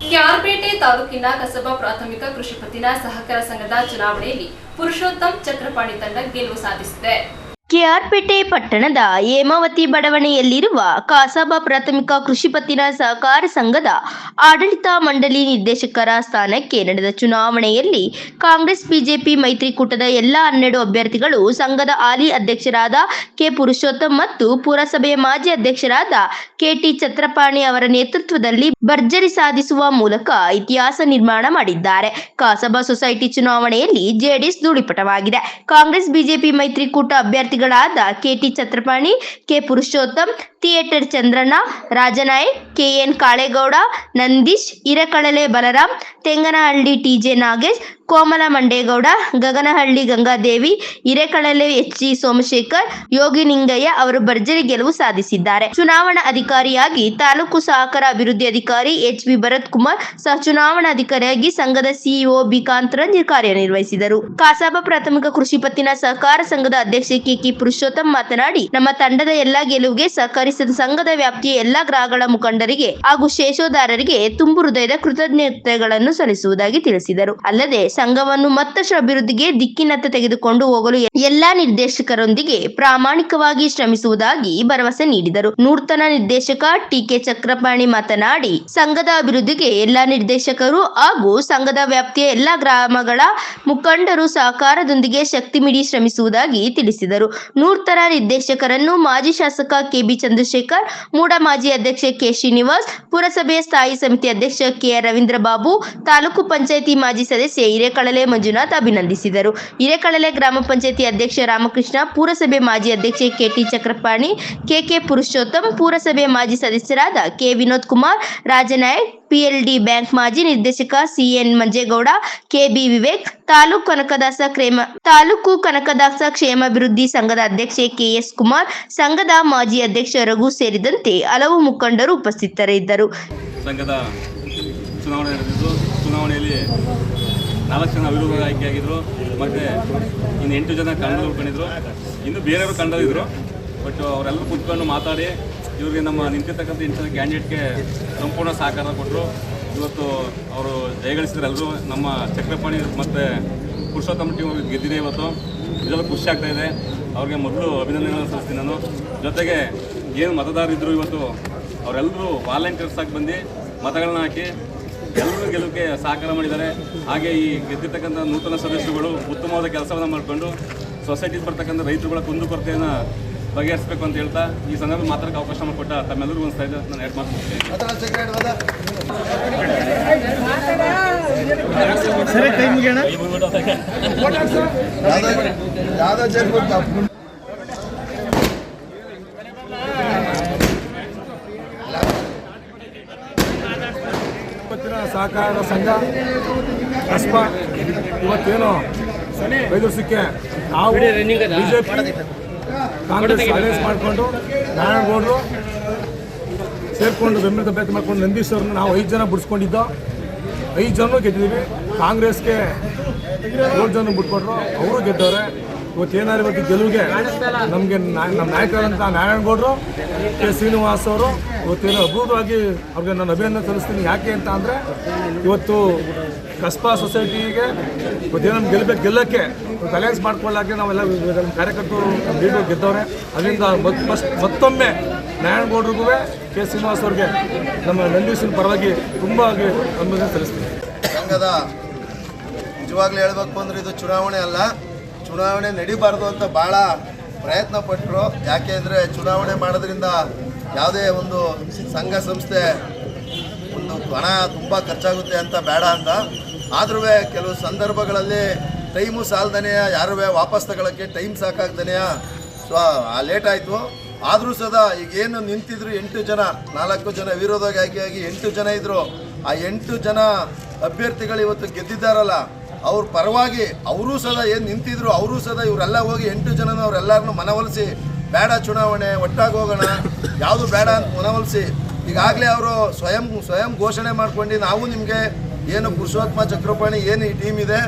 KR-ಪೇಟೆ ತಾಲೂಕಿನ ಕಸಬಾ ಪ್ರಾಥಮಿಕ ಕೃಷಿ ಪತ್ತಿನ ಸಹಕಾರ ಸಂಘದ ಚುನಾವಣೆಯಲ್ಲಿ ಪುರುಷೋತ್ತಮ್ ಚಕ್ರಪಾಣಿ ತಂಡ ಗೆಲುವು ಸಾಧಿಸಿದೆ. ಕೆಆರ್ಪೇಟೆ ಪಟ್ಟಣದ ಹೇಮಾವತಿ ಬಡಾವಣೆಯಲ್ಲಿರುವ ಕಸಾಬಾ ಪ್ರಾಥಮಿಕ ಕೃಷಿ ಪತ್ತಿನ ಸಹಕಾರ ಸಂಘದ ಆಡಳಿತ ಮಂಡಳಿ ನಿರ್ದೇಶಕರ ಸ್ಥಾನಕ್ಕೆ ನಡೆದ ಚುನಾವಣೆಯಲ್ಲಿ ಕಾಂಗ್ರೆಸ್ ಬಿಜೆಪಿ ಮೈತ್ರಿಕೂಟದ ಎಲ್ಲ 12 ಅಭ್ಯರ್ಥಿಗಳು ಸಂಘದ ಹಾಲಿ ಅಧ್ಯಕ್ಷರಾದ ಕೆ ಪುರುಷೋತ್ತಮ್ ಮತ್ತು ಪುರಸಭೆಯ ಮಾಜಿ ಅಧ್ಯಕ್ಷರಾದ ಕೆಟಿ ಛತ್ರಪಾಣಿ ಅವರ ನೇತೃತ್ವದಲ್ಲಿ ಭರ್ಜರಿ ಸಾಧಿಸುವ ಮೂಲಕ ಇತಿಹಾಸ ನಿರ್ಮಾಣ ಮಾಡಿದ್ದಾರೆ. ಕಸಾಬಾ ಸೊಸೈಟಿ ಚುನಾವಣೆಯಲ್ಲಿ ಜೆಡಿಎಸ್ ಧೂಳಿಪಟವಾಗಿದೆ. ಕಾಂಗ್ರೆಸ್ ಬಿಜೆಪಿ ಮೈತ್ರಿಕೂಟ ಅಭ್ಯರ್ಥಿ KT Chhatrapani, K Purushottam, theatre Chandranna, Rajanayak, KN Kalegowda, Nandish, Hirekalale Balaram, Tenganahalli TJ Nagesh, Komala Mandegowda, Gaganahalli Gangadevi, Hirekalale H Somashekar, Yogi Ningaiah ಅವರು ಭರ್ಜರಿ ಗೆಲುವು ಸಾಧಿಸಿದ್ದಾರೆ. ಚುನಾವಣಾ ಅಧಿಕಾರಿಯಾಗಿ ತಾಲೂಕು ಸಹಕಾರ ಅಭಿವೃದ್ಧಿ ಅಧಿಕಾರಿ ಎಚ್ ಬಿ ಭರತ್ ಕುಮಾರ್, ಸಹ ಚುನಾವಣಾಧಿಕಾರಿಯಾಗಿ ಸಂಘದ ಸಿಇಒ ಬಿ ಕಾಂತರಂಜ್ ಕಾರ್ಯನಿರ್ವಹಿಸಿದರು. ಕಸಾಬಾ ಪ್ರಾಥಮಿಕ ಕೃಷಿ ಪತ್ತಿನ ಸಹಕಾರ ಸಂಘದ ಅಧ್ಯಕ್ಷ ಕೆ ಪುರುಷೋತ್ತಮ್ ಮಾತನಾಡಿ, ನಮ್ಮ ತಂಡದ ಎಲ್ಲಾ ಗೆಲುವಿಗೆ ಸಹಕರಿಸಿದ ಸಂಘದ ವ್ಯಾಪ್ತಿಯ ಎಲ್ಲಾ ಗ್ರಾಹಕರ ಮುಖಂಡರಿಗೆ ಹಾಗೂ ಶೇಷೋದಾರರಿಗೆ ತುಂಬು ಹೃದಯದ ಕೃತಜ್ಞತೆಗಳನ್ನು ಸಲ್ಲಿಸುವುದಾಗಿ ತಿಳಿಸಿದರು. ಅಲ್ಲದೆ ಸಂಘವನ್ನು ಮತ್ತಷ್ಟು ಅಭಿವೃದ್ಧಿಗೆ ದಿಕ್ಕಿನತ್ತ ತೆಗೆದುಕೊಂಡು ಹೋಗಲು ಎಲ್ಲಾ ನಿರ್ದೇಶಕರೊಂದಿಗೆ ಪ್ರಾಮಾಣಿಕವಾಗಿ ಶ್ರಮಿಸುವುದಾಗಿ ಭರವಸೆ ನೀಡಿದರು. ನೂತನ ನಿರ್ದೇಶಕ ಟಿಕೆ ಛತ್ರಪಾಣಿ ಮಾತನಾಡಿ, ಸಂಘದ ಅಭಿವೃದ್ಧಿಗೆ ಎಲ್ಲಾ ನಿರ್ದೇಶಕರು ಹಾಗೂ ಸಂಘದ ವ್ಯಾಪ್ತಿಯ ಎಲ್ಲಾ ಗ್ರಾಮಗಳ ಮುಖಂಡರು ಸಹಕಾರದೊಂದಿಗೆ ಶಕ್ತಿ ಮೀರಿ ಶ್ರಮಿಸುವುದಾಗಿ ತಿಳಿಸಿದರು. ನೂತನ ನಿರ್ದೇಶಕರನ್ನು ಮಾಜಿ ಶಾಸಕ ಕೆಬಿ ಚಂದ್ರಶೇಖರ್, ಮೂಡ ಮಾಜಿ ಅಧ್ಯಕ್ಷ ಕೆ ಶ್ರೀನಿವಾಸ್, ಪುರಸಭೆಯ ಸ್ಥಾಯಿ ಸಮಿತಿ ಅಧ್ಯಕ್ಷ ಕೆಆರ್ ರವೀಂದ್ರ ಬಾಬು, ತಾಲೂಕು ಪಂಚಾಯಿತಿ ಮಾಜಿ ಸದಸ್ಯ ಹಿರೇಕಳಲೆ ಮಂಜುನಾಥ್ ಅಭಿನಂದಿಸಿದರು. ಹಿರೇಕಳಲೆ ಗ್ರಾಮ ಪಂಚಾಯಿತಿ ಅಧ್ಯಕ್ಷ ರಾಮಕೃಷ್ಣ, ಪುರಸಭೆ ಮಾಜಿ ಅಧ್ಯಕ್ಷ ಕೆಟಿ ಛತ್ರಪಾಣಿ, ಕೆಕೆ ಪುರುಷೋತ್ತಮ್, ಪುರಸಭೆ ಮಾಜಿ ಸದಸ್ಯರಾದ K Vinod Kumar, Rajanayak, PLD bank ಮಾಜಿ ನಿರ್ದೇಶಕ ಸಿಎನ್ ಮಂಜೇಗೌಡ, ಕೆಬಿ ವಿವೇಕ್, ತಾಲೂಕು ಕನಕದಾಸ ಕ್ಷೇಮಾಭಿವೃದ್ಧಿ ಸಂಘದ ಅಧ್ಯಕ್ಷ ಕೆಎಸ್ ಕುಮಾರ್, ಸಂಘದ ಮಾಜಿ ಅಧ್ಯಕ್ಷ ರಘು ಸೇರಿದಂತೆ ಹಲವು ಮುಖಂಡರು ಉಪಸ್ಥಿತರಿದ್ದರು. ಸಂಘದ ಚುನಾವಣೆ ನಡೆದಿದ್ದು, ಚುನಾವಣೆಯಲ್ಲಿ 4 ಜನ ಅವಿರೋಧ ಆಯ್ಕೆಯಾಗಿದ್ದರು. ಮತ್ತು ಇನ್ನು 8 ಜನ ಕನ್ನಡ ಉಳ್ಕೊಂಡಿದ್ರು. ಇನ್ನು ಬೇರೆಯವರು ಕನ್ನಡಿದ್ರು. ಬಟ್ ಅವರೆಲ್ಲರೂ ಕೂತ್ಕೊಂಡು ಮಾತಾಡಿ ಇವರಿಗೆ ನಮ್ಮ ನಿಂತಿರ್ತಕ್ಕಂಥ 8 ಜನ ಕ್ಯಾಂಡಿಡೇಟ್ಗೆ ಸಂಪೂರ್ಣ ಸಹಕಾರ ಕೊಟ್ಟರು. ಇವತ್ತು ಅವರು ಜಯಗಳಿಸಿದ್ರು. ಎಲ್ಲರೂ ನಮ್ಮ ಚಕ್ರಪಾಣಿ ಮತ್ತು ಪುರುಷೋತ್ತಮ ಟೀಮ್ ಗೆದ್ದಿದೆ. ಇವತ್ತು ಇದೆಲ್ಲ ಖುಷಿ ಆಗ್ತಾಯಿದೆ. ಅವ್ರಿಗೆ ಮೊದಲು ಅಭಿನಂದನೆಗಳನ್ನು ಸಲ್ಲಿಸ್ತೀನಿ ನಾನು. ಜೊತೆಗೆ ಏನು ಮತದಾರರಿದ್ದರು ಇವತ್ತು ಅವರೆಲ್ಲರೂ ವಾಲಂಟಿಯರ್ಸ್ ಆಗಿ ಬಂದು ಮತಗಳನ್ನ ಹಾಕಿ ಎಲ್ಲರೂ ಗೆಲುವಿಗೆ ಸಹಕಾರ ಮಾಡಿದ್ದಾರೆ. ಹಾಗೆ ಈ ಗೆದ್ದಿರ್ತಕ್ಕಂಥ ನೂತನ ಸದಸ್ಯರುಗಳು ಉತ್ತಮವಾದ ಕೆಲಸವನ್ನು ಮಾಡಿಕೊಂಡು ಸೊಸೈಟಿಗೆ ಬರ್ತಕ್ಕಂಥ ರೈತರುಗಳ ಕುಂದುಕೊರತೆಯನ್ನು ಬಗೆಹರಿಸಬೇಕು ಅಂತ ಹೇಳ್ತಾ ಈ ಸಂದರ್ಭದಲ್ಲಿ ಮಾತಾಡೋಕ್ಕೆ ಅವಕಾಶ ಮಾಡಿಕೊಟ್ಟ ತಮ್ಮೆಲ್ಲರಿಗೂ ಅನಿಸ್ತಾ ಇದೆ. ನಾನು ಎರಡು ಮಾತು ಸಹಕಾರ ಸಂಘ ಕಸ್ಬಾ ಇವತ್ತೇನು ವೈದ್ಯಸಿಕ್ಕೆ ನಾವು ಬಿಜೆಪಿ ಕಾಂಗ್ರೆಸ್ ಅಲೈನ್ಸ್ ಮಾಡಿಕೊಂಡು ನಾರಾಯಣಗೌಡರು ಸೇರಿಕೊಂಡು ಬೆಂಬಲಿತ ಅಭ್ಯರ್ಥಿ ಮಾಡ್ಕೊಂಡು ನಂದೀಶ್ ಅವ್ರನ್ನ ನಾವು 5 ಜನ ಬಿಡಿಸ್ಕೊಂಡಿದ್ದೋ. 5 ಜನ ಗೆದ್ದಿದ್ದೀವಿ. ಕಾಂಗ್ರೆಸ್ಗೆ 7 ಜನ ಬಿಟ್ಕೊಟ್ರು, ಅವರು ಗೆದ್ದವ್ರೆ. ಇವತ್ತೇನಾದ್ರು ಇವತ್ತು ಗೆಲುವಿಗೆ ನಮಗೆ ನಮ್ಮ ನಾಯಕರಂತ ನಾರಾಯಣಗೌಡರು, ಕೆ ಶ್ರೀನಿವಾಸ್ ಅವರು ಇವತ್ತೇನೋ ಅದ್ಭುತವಾಗಿ ಅವ್ರಿಗೆ ನಾನು ಅಭಿನಂದನೆ ಸಲ್ಲಿಸ್ತೀನಿ. ಯಾಕೆ ಅಂತ ಅಂದರೆ ಇವತ್ತು ಕಸ್ಬಾ ಸೊಸೈಟಿಗೆ ಇವತ್ತೇನು ನಮ್ಗೆ ಗೆಲ್ಲಕ್ಕೆ ಅಲೈನ್ಸ್ ಮಾಡ್ಕೊಳ್ಳೋಕ್ಕೆ ನಾವೆಲ್ಲ ನಮ್ಮ ಕಾರ್ಯಕರ್ತರು ಲೀಡರ್ ಗೆದ್ದವ್ರೆ. ಅದರಿಂದ ಮತ್ತೊಮ್ಮೆ ನಾರಾಯಣಗೌಡರಿಗೂ ಕೆ ಶ್ರೀನಿವಾಸ್ ಅವ್ರಿಗೆ ನಮ್ಮ ನಂದೀಶನ ಪರವಾಗಿ ತುಂಬ ಅಭಿನಂದನೆ ಸಲ್ಲಿಸ್ತೀನಿ. ಸಂಘದ ನಿಜವಾಗ್ಲೂ ಹೇಳಬೇಕು ಅಂದರೆ ಇದು ಚುನಾವಣೆ ಅಲ್ಲ, ಚುನಾವಣೆ ನಡಿಬಾರ್ದು ಅಂತ ಭಾಳ ಪ್ರಯತ್ನ ಪಟ್ಟರು. ಯಾಕೆ ಅಂದರೆ ಚುನಾವಣೆ ಮಾಡೋದ್ರಿಂದ ಯಾವುದೇ ಒಂದು ಸಂಘ ಸಂಸ್ಥೆ ಒಂದು ಹಣ ತುಂಬ ಖರ್ಚಾಗುತ್ತೆ ಅಂತ ಬೇಡ ಅಂತ. ಆದ್ರೂ ಕೆಲವು ಸಂದರ್ಭಗಳಲ್ಲಿ ಟೈಮು ಸಾಲದನೆಯ ಯಾರೂ ವಾಪಸ್ ತಗೊಳ್ಳೋಕ್ಕೆ ಟೈಮ್ ಸಾಕಾಗ್ದನೆಯ ಲೇಟ್ ಆಯಿತು. ಆದರೂ ಸದಾ ಈಗೇನು ನಿಂತಿದ್ರು 8 ಜನ, 4 ಜನ ವಿರೋಧ ಆಯ್ಕೆಯಾಗಿ 8 ಜನ ಇದ್ದರು. ಆ 8 ಜನ ಅಭ್ಯರ್ಥಿಗಳು ಇವತ್ತು ಗೆದ್ದಿದ್ದಾರಲ್ಲ, ಅವ್ರ ಪರವಾಗಿ ಅವರು ಸದಾ ಏನು ನಿಂತಿದ್ರು ಅವರು ಸದಾ ಇವರೆಲ್ಲ ಹೋಗಿ 8 ಜನನೂ ಅವರೆಲ್ಲರನ್ನೂ ಮನವೊಲಿಸಿ ಬೇಡ ಚುನಾವಣೆ ಒಟ್ಟಾಗಿ ಹೋಗೋಣ, ಯಾವುದು ಬೇಡ ಅಂತ ಮನವೊಲಿಸಿ ಈಗಾಗಲೇ ಅವರು ಸ್ವಯಂ ಘೋಷಣೆ ಮಾಡ್ಕೊಂಡು ನಾವು ನಿಮಗೆ ಏನು ಪುರುಷೋತ್ತಮ ಚಕ್ರಪಾಣಿ ಏನು ಈ ಟೀಮ್ ಇದೆ,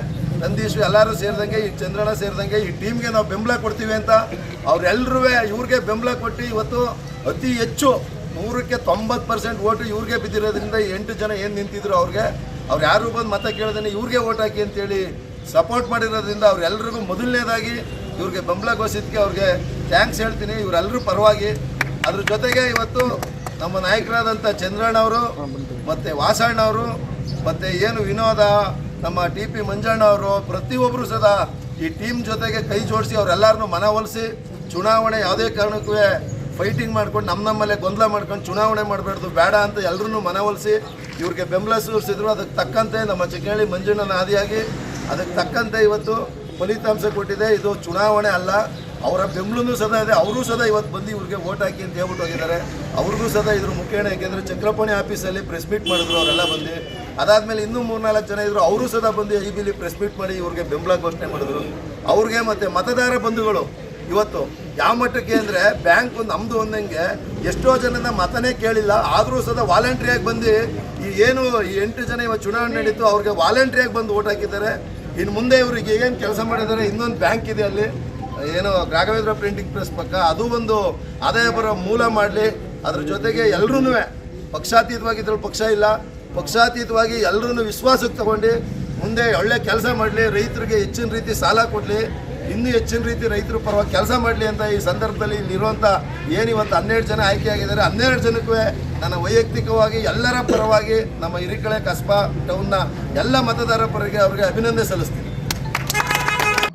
ನಂದೀಶ್ ಎಲ್ಲರೂ ಸೇರಿದಂಗೆ, ಈ ಚಂದ್ರಣ್ಣ ಸೇರಿದಂಗೆ ಈ ಟೀಮ್ಗೆ ನಾವು ಬೆಂಬಲ ಕೊಡ್ತೀವಿ ಅಂತ ಅವರೆಲ್ಲರೂ ಇವ್ರಿಗೆ ಬೆಂಬಲ ಕೊಟ್ಟು ಇವತ್ತು ಅತಿ ಹೆಚ್ಚು 100ಕ್ಕೆ 90% ಓಟು ಇವ್ರಿಗೆ ಬಿದ್ದಿರೋದ್ರಿಂದ ಈ 8 ಜನ ಏನು ನಿಂತಿದ್ರು ಅವ್ರು ಯಾರು ಬಂದು ಮತ ಕೇಳಿದ್ರೆ ಇವ್ರಿಗೆ ಓಟ್ ಹಾಕಿ ಅಂತೇಳಿ ಸಪೋರ್ಟ್ ಮಾಡಿರೋದ್ರಿಂದ ಅವರೆಲ್ಲರಿಗೂ ಮೊದಲನೇದಾಗಿ ಇವ್ರಿಗೆ ಬೆಂಬಲ ಘೋಷಿಸಿದ್ದಕ್ಕೆ ಅವ್ರಿಗೆ ಥ್ಯಾಂಕ್ಸ್ ಹೇಳ್ತೀನಿ ಇವರೆಲ್ಲರೂ ಪರವಾಗಿ. ಅದ್ರ ಜೊತೆಗೆ ಇವತ್ತು ನಮ್ಮ ನಾಯಕರಾದಂಥ ಚಂದ್ರಣ್ಣವರು ಮತ್ತು ವಾಸಣ್ಣವರು ಮತ್ತು ಏನು ವಿನೋದ, ನಮ್ಮ TP ಮಂಜಣ್ಣವರು, ಪ್ರತಿಯೊಬ್ಬರು ಸದಾ ಈ ಟೀಮ್ ಜೊತೆಗೆ ಕೈ ಜೋಡಿಸಿ ಅವರೆಲ್ಲರನ್ನೂ ಮನವೊಲಿಸಿ ಚುನಾವಣೆ ಯಾವುದೇ ಕಾರಣಕ್ಕೂ ಫೈಟಿಂಗ್ ಮಾಡ್ಕೊಂಡು ನಮ್ಮಲ್ಲೇ ಗೊಂದಲ ಮಾಡ್ಕೊಂಡು ಚುನಾವಣೆ ಮಾಡಬಾರ್ದು, ಬೇಡ ಅಂತ ಎಲ್ಲರೂ ಮನವೊಲಿಸಿ ಇವ್ರಿಗೆ ಬೆಂಬಲ ಸೂಚಿಸಿದ್ರು. ಅದಕ್ಕೆ ತಕ್ಕಂತೆ ನಮ್ಮ ಚಿಕ್ಕನಹಳ್ಳಿ ಮಂಜಣ್ಣನ ಆದಿಯಾಗಿ ಅದಕ್ಕೆ ತಕ್ಕಂತೆ ಇವತ್ತು ಫಲಿತಾಂಶ ಕೊಟ್ಟಿದೆ. ಇದು ಚುನಾವಣೆ ಅಲ್ಲ, ಅವರ ಬೆಂಬಲನೂ ಸದಾ ಇದೆ. ಅವರೂ ಸದಾ ಇವತ್ತು ಬಂದು ಇವ್ರಿಗೆ ವೋಟ್ ಹಾಕಿ ಅಂತ ಹೇಳ್ಬಿಟ್ಟು ಹೋಗಿದ್ದಾರೆ. ಅವ್ರಿಗೂ ಸದಾ ಇದ್ರ ಮುಖ್ಯನೇ, ಯಾಕೆಂದರೆ ಚಕ್ರಪಾಣಿ ಆಫೀಸಲ್ಲಿ ಪ್ರೆಸ್ ಮೀಟ್ ಮಾಡಿದ್ರು ಅವರೆಲ್ಲ ಬಂದು. ಅದಾದಮೇಲೆ ಇನ್ನೂ 3-4 ಜನ ಇದ್ದರು, ಅವರು ಸದಾ ಬಂದು IBಲಿ ಪ್ರೆಸ್ ಮೀಟ್ ಮಾಡಿ ಇವ್ರಿಗೆ ಬೆಂಬಲ ಘೋಷಣೆ ಮಾಡಿದ್ರು. ಅವ್ರಿಗೆ ಮತ್ತು ಮತದಾರ ಬಂಧುಗಳು ಇವತ್ತು ಯಾವ ಮಟ್ಟಕ್ಕೆ ಅಂದರೆ ಬ್ಯಾಂಕ್ ನಮ್ಮದು ಒಂದಂಗೆ ಎಷ್ಟೋ ಜನನ ಮತನೇ ಕೇಳಿಲ್ಲ, ಆದರೂ ಸದಾ ವಾಲಂಟ್ರಿಯಾಗಿ ಬಂದು ಈ ಏನು ಈ 8 ಜನ ಇವತ್ತು ಚುನಾವಣೆ ನಡೀತು ಅವ್ರಿಗೆ ವಾಲಂಟ್ರಿಯಾಗಿ ಬಂದು ವೋಟ್ ಹಾಕಿದ್ದಾರೆ. ಇನ್ನು ಮುಂದೆ ಇವರಿಗೆ ಏನು ಕೆಲಸ ಮಾಡಿದ್ದಾರೆ, ಇನ್ನೊಂದು ಬ್ಯಾಂಕ್ ಇದೆ ಅಲ್ಲಿ ಏನು ರಾಘವೇಂದ್ರ ಪ್ರಿಂಟಿಂಗ್ ಪ್ರೆಸ್ ಪಕ್ಕ, ಅದು ಒಂದು ಆದಾಯ ಬರೋ ಮೂಲ ಮಾಡಲಿ. ಅದ್ರ ಜೊತೆಗೆ ಎಲ್ಲರೂ ಪಕ್ಷಾತೀತವಾಗಿ ಇದ್ರಲ್ಲಿ ಪಕ್ಷ ಇಲ್ಲ, ಪಕ್ಷಾತೀತವಾಗಿ ಎಲ್ಲರೂ ವಿಶ್ವಾಸಕ್ಕೆ ತಗೊಂಡು ಮುಂದೆ ಒಳ್ಳೆ ಕೆಲಸ ಮಾಡಲಿ, ರೈತರಿಗೆ ಹೆಚ್ಚಿನ ರೀತಿ ಸಾಲ ಕೊಡಲಿ, ಇನ್ನೂ ಹೆಚ್ಚಿನ ರೀತಿ ರೈತರ ಪರವಾಗಿ ಕೆಲಸ ಮಾಡಲಿ ಅಂತ ಈ ಸಂದರ್ಭದಲ್ಲಿ ಇಲ್ಲಿರುವಂಥ ಏನಿವತ್ತು 12 ಜನ ಆಯ್ಕೆಯಾಗಿದ್ದಾರೆ, 12 ಜನಕ್ಕೂ ನನ್ನ ವೈಯಕ್ತಿಕವಾಗಿ ಎಲ್ಲರ ಪರವಾಗಿ ನಮ್ಮ ಹಿರಿಕಳೆ ಕಸ್ಬಾ ಟೌನ್ನ ಎಲ್ಲ ಮತದಾರರ ಪರವಾಗಿ ಅವರಿಗೆ ಅಭಿನಂದನೆ ಸಲ್ಲಿಸ್ತೀನಿ.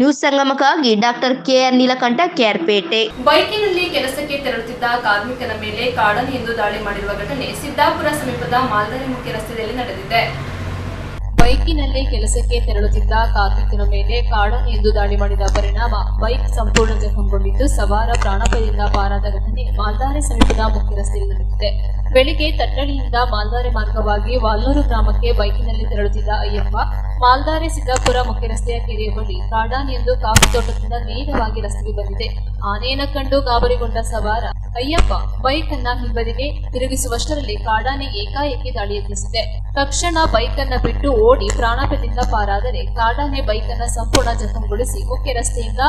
ನ್ಯೂಸ್ ಸಂಗಮಕ್ಕಾಗಿ ಡಾಕ್ಟರ್ KR ನೀಲಕಂಠ, KR-ಪೇಟೆ. ಬೈಕಿನಲ್ಲಿ ಕೆಲಸಕ್ಕೆ ತೆರಳುತ್ತಿದ್ದ ಕಾರ್ಮಿಕನ ಮೇಲೆ ಕಾಡಾನೆಯೊಂದು ದಾಳಿ ಮಾಡಿರುವ ಘಟನೆ ಸಿದ್ದಾಪುರ ಸಮೀಪದ ಮಾಲ್ದಾರಿ ಮುಖ್ಯ ರಸ್ತೆಯಲ್ಲಿ ನಡೆದಿದೆ. ಬೈಕಿನಲ್ಲಿ ಕೆಲಸಕ್ಕೆ ತೆರಳುತ್ತಿದ್ದ ಕಾರ್ಮಿಕನ ಮೇಲೆ ಕಾಡಾನೆಯೊಂದು ದಾಳಿ ಮಾಡಿದ ಪರಿಣಾಮ ಬೈಕ್ ಸಂಪೂರ್ಣ ಜಖಂಗೊಂಡಿದ್ದು ಸವಾರ ಪ್ರಾಣಾಪಾಯದಿಂದ ಪಾರಾದ ಘಟನೆ ಮಾಲ್ದಾರೆ ಸಮೀಪದ ಮುಖ್ಯ ರಸ್ತೆಯಲ್ಲಿ ನಡೆದಿದೆ. ಬೆಳಿಗ್ಗೆ ತಟ್ಟಣಿಯಿಂದ ಮಾಲ್ದಾರೆ ಮಾರ್ಗವಾಗಿ ವಾಲ್ನೂರು ಗ್ರಾಮಕ್ಕೆ ಬೈಕಿನಲ್ಲಿ ತೆರಳುತ್ತಿದ್ದ ಅಯ್ಯಪ್ಪ ಮಾಲ್ದಾರೆ ಸಿದ್ದಾಪುರ ಮುಖ್ಯ ರಸ್ತೆಯ ಕೆರೆಯ ಬಳಿ ಕಾಡಾನೆಯೊಂದು ಕಾಫಿ ತೋಟದಿಂದ ನೇರವಾಗಿ ರಸ್ತೆಗೆ ಬಂದಿದೆ. ಆನೆಯನ್ನು ಕಂಡು ಗಾಬರಿಗೊಂಡ ಸವಾರ ಅಯ್ಯಪ್ಪ ಬೈಕ್ ಅನ್ನ ಹಿಂಬದಿಗೆ ತಿರುಗಿಸುವಷ್ಟರಲ್ಲಿ ಕಾಡಾನೆ ಏಕಾಏಕಿ ದಾಳಿ ಯತ್ನಿಸಿದೆ. ತಕ್ಷಣ ಬೈಕ್ ಅನ್ನ ಬಿಟ್ಟು ಓಡಿ ಪ್ರಾಣಾಪಾಯದಿಂದ ಪಾರಾದರೆ ಕಾಡಾನೆ ಬೈಕ್ ಅನ್ನ ಸಂಪೂರ್ಣ ಜಖಂಗೊಳಿಸಿ ಮುಖ್ಯ ರಸ್ತೆಯಿಂದ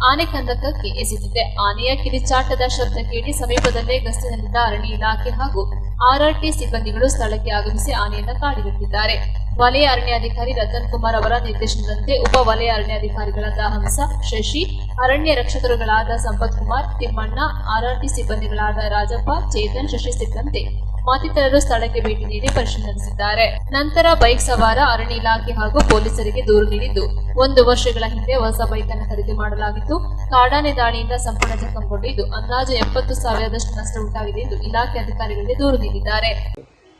ಆನೆ ಕಂದಕಕ್ಕೆ ಎಸೆದಿದೆ. ಆನೆಯ ಕಿರಿಚಾಟದ ಶಬ್ದ ಕೇಳಿ ಸಮೀಪದಲ್ಲೇ ಗಸ್ತಿನಲ್ಲಿದ್ದ ಅರಣ್ಯ ಇಲಾಖೆ ಹಾಗೂ RRT ಸಿಬ್ಬಂದಿಗಳು ಸ್ಥಳಕ್ಕೆ ಆಗಮಿಸಿ ಆನೆಯನ್ನು ಕಾಡಿಬಿಟ್ಟಿದ್ದಾರೆ. ವಲಯ ಅರಣ್ಯಾಧಿಕಾರಿ ರತನ್ ಕುಮಾರ್ ಅವರ ನಿರ್ದೇಶನದಂತೆ ಉಪ ವಲಯ ಅರಣ್ಯಾಧಿಕಾರಿಗಳಾದ ಹಂಸ, ಶಶಿ, ಅರಣ್ಯ ರಕ್ಷಕರುಗಳಾದ ಸಂಪತ್ ಕುಮಾರ್, ತಿಮ್ಮಣ್ಣ, RRT ಸಿಬ್ಬಂದಿಗಳಾದ ರಾಜಪ್ಪ, ಚೇತನ್, ಶಶಿ ಸೇರಿದಂತೆ ಮತ್ತಿತರರು ಸ್ಥಳಕ್ಕೆ ಭೇಟಿ ನೀಡಿ ಪರಿಶೀಲನೆ ನಡೆಸಿದ್ದಾರೆ. ನಂತರ ಬೈಕ್ ಸವಾರ ಅರಣ್ಯ ಇಲಾಖೆ ಹಾಗೂ ಪೊಲೀಸರಿಗೆ ದೂರು ನೀಡಿದ್ದು 1 ವರ್ಷಗಳ ಹಿಂದೆ ಹೊಸ ಬೈಕ್ ಅನ್ನು ಖರೀದಿ ಮಾಡಲಾಗಿತ್ತು. ಕಾಡಾನೆ ದಾಳಿಯಿಂದ ಸಂಪೂರ್ಣ ಜಖಂಗೊಂಡಿದ್ದು ಅಂದಾಜು 70,000ದಷ್ಟು ನಷ್ಟ ಉಂಟಾಗಿದೆ ಎಂದು ಇಲಾಖೆ ಅಧಿಕಾರಿಗಳಿಗೆ ದೂರು ನೀಡಿದ್ದಾರೆ.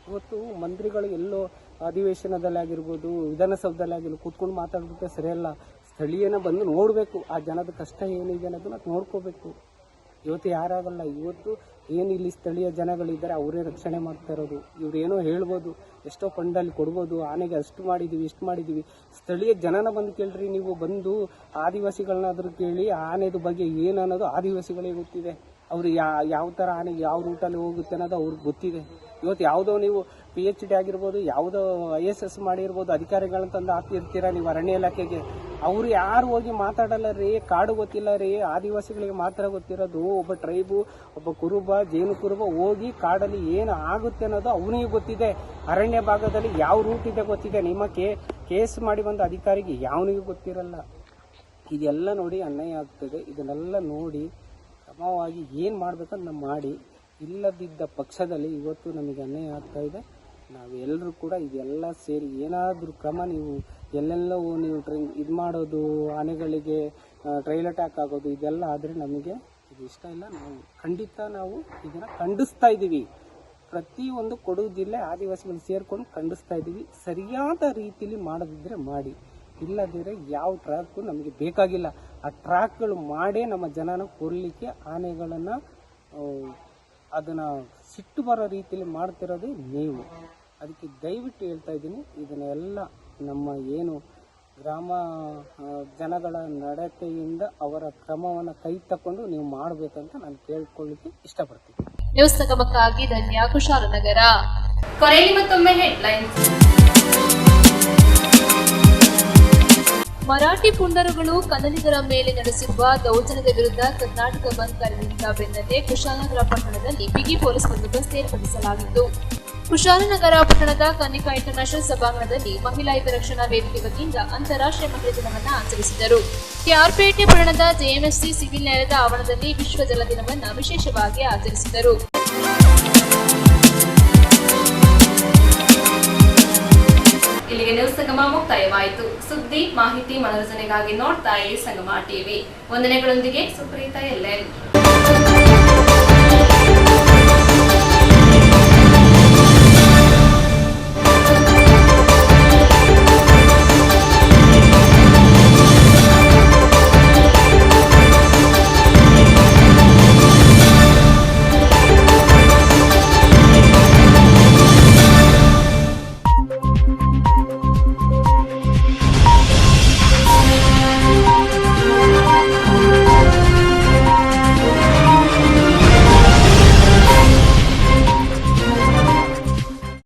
ಇವತ್ತು ಮಂತ್ರಿಗಳು ಎಲ್ಲೋ ಅಧಿವೇಶನದಲ್ಲಿ ಆಗಿರ್ಬೋದು, ವಿಧಾನಸೌಧದಲ್ಲಿ ಆಗಿರ್ಬೋದು ಕೂತ್ಕೊಂಡು ಮಾತಾಡೋದಕ್ಕೆ ಸರಿಯಲ್ಲ. ಸ್ಥಳೀಯನ ಬಂದು ನೋಡಬೇಕು, ಆ ಜನದ ಕಷ್ಟ ಏನಿದೆ ಅನ್ನೋದನ್ನ ನೋಡ್ಕೋಬೇಕು. ಇವತ್ತು ಯಾರಾಗಲ್ಲ, ಇವತ್ತು ಏನು ಇಲ್ಲಿ ಸ್ಥಳೀಯ ಜನಗಳಿದ್ದಾರೆ ಅವರೇ ರಕ್ಷಣೆ ಮಾಡ್ತಾ ಇರೋದು. ಇವರೇನೋ ಹೇಳ್ಬೋದು, ಎಷ್ಟೋ ಫಂಡಲ್ಲಿ ಕೊಡ್ಬೋದು, ಆನೆಗೆ ಅಷ್ಟು ಮಾಡಿದ್ದೀವಿ ಇಷ್ಟು ಮಾಡಿದ್ದೀವಿ. ಸ್ಥಳೀಯ ಜನನ ಬಂದು ಕೇಳ್ರಿ, ನೀವು ಬಂದು ಆದಿವಾಸಿಗಳನ್ನಾದ್ರೂ ಕೇಳಿ ಆನೆದು ಬಗ್ಗೆ ಏನು ಅನ್ನೋದು ಆದಿವಾಸಿಗಳಿಗೆ ಗೊತ್ತಿದೆ. ಅವರು ಯಾವ ಥರ ಆನೆ ಯಾವ ರೂಟಲ್ಲಿ ಹೋಗುತ್ತೆ ಅನ್ನೋದು ಅವ್ರಿಗೆ ಗೊತ್ತಿದೆ. ಇವತ್ತು ಯಾವುದೋ ನೀವು PhD ಆಗಿರ್ಬೋದು, ಯಾವುದೋ ISS ಮಾಡಿರ್ಬೋದು, ಅಧಿಕಾರಿಗಳನ್ನ ತಂದು ಹಾಕಿರ್ತೀರ ನೀವು ಅರಣ್ಯ ಇಲಾಖೆಗೆ. ಅವರು ಯಾರು ಹೋಗಿ ಮಾತಾಡಲ್ಲ ರೀ, ಕಾಡು ಗೊತ್ತಿಲ್ಲ ರೀ, ಆದಿವಾಸಿಗಳಿಗೆ ಮಾತ್ರ ಗೊತ್ತಿರೋದು. ಒಬ್ಬ ಟ್ರೈಬು, ಒಬ್ಬ ಕುರುಬ, ಜೇನು ಕುರುಬ ಹೋಗಿ ಕಾಡಲ್ಲಿ ಏನು ಆಗುತ್ತೆ ಅನ್ನೋದು ಅವನಿಗೆ ಗೊತ್ತಿದೆ. ಅರಣ್ಯ ಭಾಗದಲ್ಲಿ ಯಾವ ರೂಟ್ ಇದೆ ಗೊತ್ತಿದೆ. ನಿಮ್ಮ ಕೇಸ್ ಮಾಡಿ ಬಂದ ಅಧಿಕಾರಿಗೆ ಯಾವನಿಗೂ ಗೊತ್ತಿರಲ್ಲ. ಇದೆಲ್ಲ ನೋಡಿ ಅನ್ಯಾಯ ಆಗ್ತದೆ. ಇದನ್ನೆಲ್ಲ ನೋಡಿ ಕ್ರಮವಾಗಿ ಏನು ಮಾಡಬೇಕಂತ ನಾವು ಮಾಡಿ, ಇಲ್ಲದಿದ್ದ ಪಕ್ಷದಲ್ಲಿ ಇವತ್ತು ನಮಗೆ ಅನ್ಯಾಯ ಆಗ್ತಾ ಇದೆ. ನಾವೆಲ್ಲರೂ ಕೂಡ ಇದೆಲ್ಲ ಸೇರಿ ಏನಾದರೂ ಕ್ರಮ, ನೀವು ಎಲ್ಲೆಲ್ಲೋ ನೀವು ಇದು ಮಾಡೋದು, ಆನೆಗಳಿಗೆ ಟ್ರೈಲ್ ಅಟ್ಯಾಕ್ ಆಗೋದು, ಇದೆಲ್ಲ ಆದರೆ ನಮಗೆ ಇದು ಇಷ್ಟ ಇಲ್ಲ. ನಾವು ಇದನ್ನು ಖಂಡಿಸ್ತಾ ಇದ್ದೀವಿ. ಪ್ರತಿಯೊಂದು ಕೊಡಗು ಜಿಲ್ಲೆ ಆದಿವಾಸಿಗಳು ಸೇರ್ಕೊಂಡು ಖಂಡಿಸ್ತಾ ಇದ್ದೀವಿ. ಸರಿಯಾದ ರೀತಿಯಲ್ಲಿ ಮಾಡೋದಿದ್ರೆ ಮಾಡಿ, ಇಲ್ಲದಿದ್ದರೆ ಯಾವ ಟ್ರ್ಯಾಕು ನಮಗೆ ಬೇಕಾಗಿಲ್ಲ. ಆ ಟ್ರ್ಯಾಕ್ಗಳು ಮಾಡೇ ನಮ್ಮ ಜನನ ಕೊಲ್ಲಲಿಕ್ಕೆ ಆನೆಗಳನ್ನು ಅದನ್ನು ಸಿಟ್ಟು ಬರೋ ರೀತಿಯಲ್ಲಿ ಮಾಡ್ತಿರೋದು ನೀವು. ಅದಕ್ಕೆ ದಯವಿಟ್ಟು ಹೇಳ್ತಾ ಇದ್ದೀನಿ, ಇದನ್ನೆಲ್ಲ ನಮ್ಮ ಏನು ಗ್ರಾಮ ಜನಗಳ ನಡತೆಯಿಂದ ಅವರ ಕ್ರಮವನ್ನು ಕೈ ತಕೊಂಡು ನೀವು ಮಾಡಬೇಕಂತ ನಾನು ಕೇಳ್ಕೊಳ್ಳಿಕ್ಕೆ ಇಷ್ಟಪಡ್ತೀನಿ. ನ್ಯೂಸ್ ಸಂಗಮಕ್ಕಾಗಿ ಧನ್ಯ, ಕುಶಾಲನಗರ. ಕೊನೆಯಲ್ಲಿ ಮತ್ತೊಮ್ಮೆ ಹೆಡ್ಲೈನ್ಸ್. ಮರಾಠಿ ಪುಂಡರುಗಳು ಕನ್ನಡಿಗರ ಮೇಲೆ ನಡೆಸಿರುವ ದೌರ್ಜನ್ಯದ ವಿರುದ್ಧ ಕರ್ನಾಟಕ ಬಂದ್ ಕರೆದಿದ್ದ ಬೆನ್ನಲ್ಲೇ ಕುಶಾಲನಗರ ಪಟ್ಟಣದಲ್ಲಿ ಬಿಗಿ ಪೊಲೀಸ್ ಬಂದೋಬಸ್ತ್ ಏರ್ಪಡಿಸಲಾಗಿತ್ತು. ಕುಶಾಲನಗರ ಪಟ್ಟಣದ ಕನ್ನಿಕಾ ಇಂಟರ್ನ್ಯಾಷನಲ್ ಸಭಾಂಗಣದಲ್ಲಿ ಮಹಿಳಾ ಹಿತರಕ್ಷಣಾ ವೇದಿಕೆ ವತಿಯಿಂದ ಅಂತಾರಾಷ್ಟ್ರೀಯ ಮಹಿಳಾ ದಿನವನ್ನು ಆಚರಿಸಿದರು. ಕೆಆರ್ಪೇಟೆ ಪಟ್ಟಣದ ಜೆಎಂಎಫ್ಸಿ ಸಿವಿಲ್ ನ್ಯಾಯಾಲಯದ ಆವರಣದಲ್ಲಿ ವಿಶ್ವ ಜಲ ದಿನವನ್ನು ವಿಶೇಷವಾಗಿ ಆಚರಿಸಿದರು. ಇಲ್ಲಿಗೆ ನ್ಯೂಸ್ ಸಂಗಮ ಮುಕ್ತಾಯವಾಯಿತು. ಸುದ್ದಿ, ಮಾಹಿತಿ, ಮನರಂಜನೆಗಾಗಿ ನೋಡ್ತಾ ಇರಿ ಸಂಗಮ ಟಿವಿ. ವಂದನೆಗಳೊಂದಿಗೆ ಸುಪ್ರೀತಾ ಎಲ್ಲೆನ್.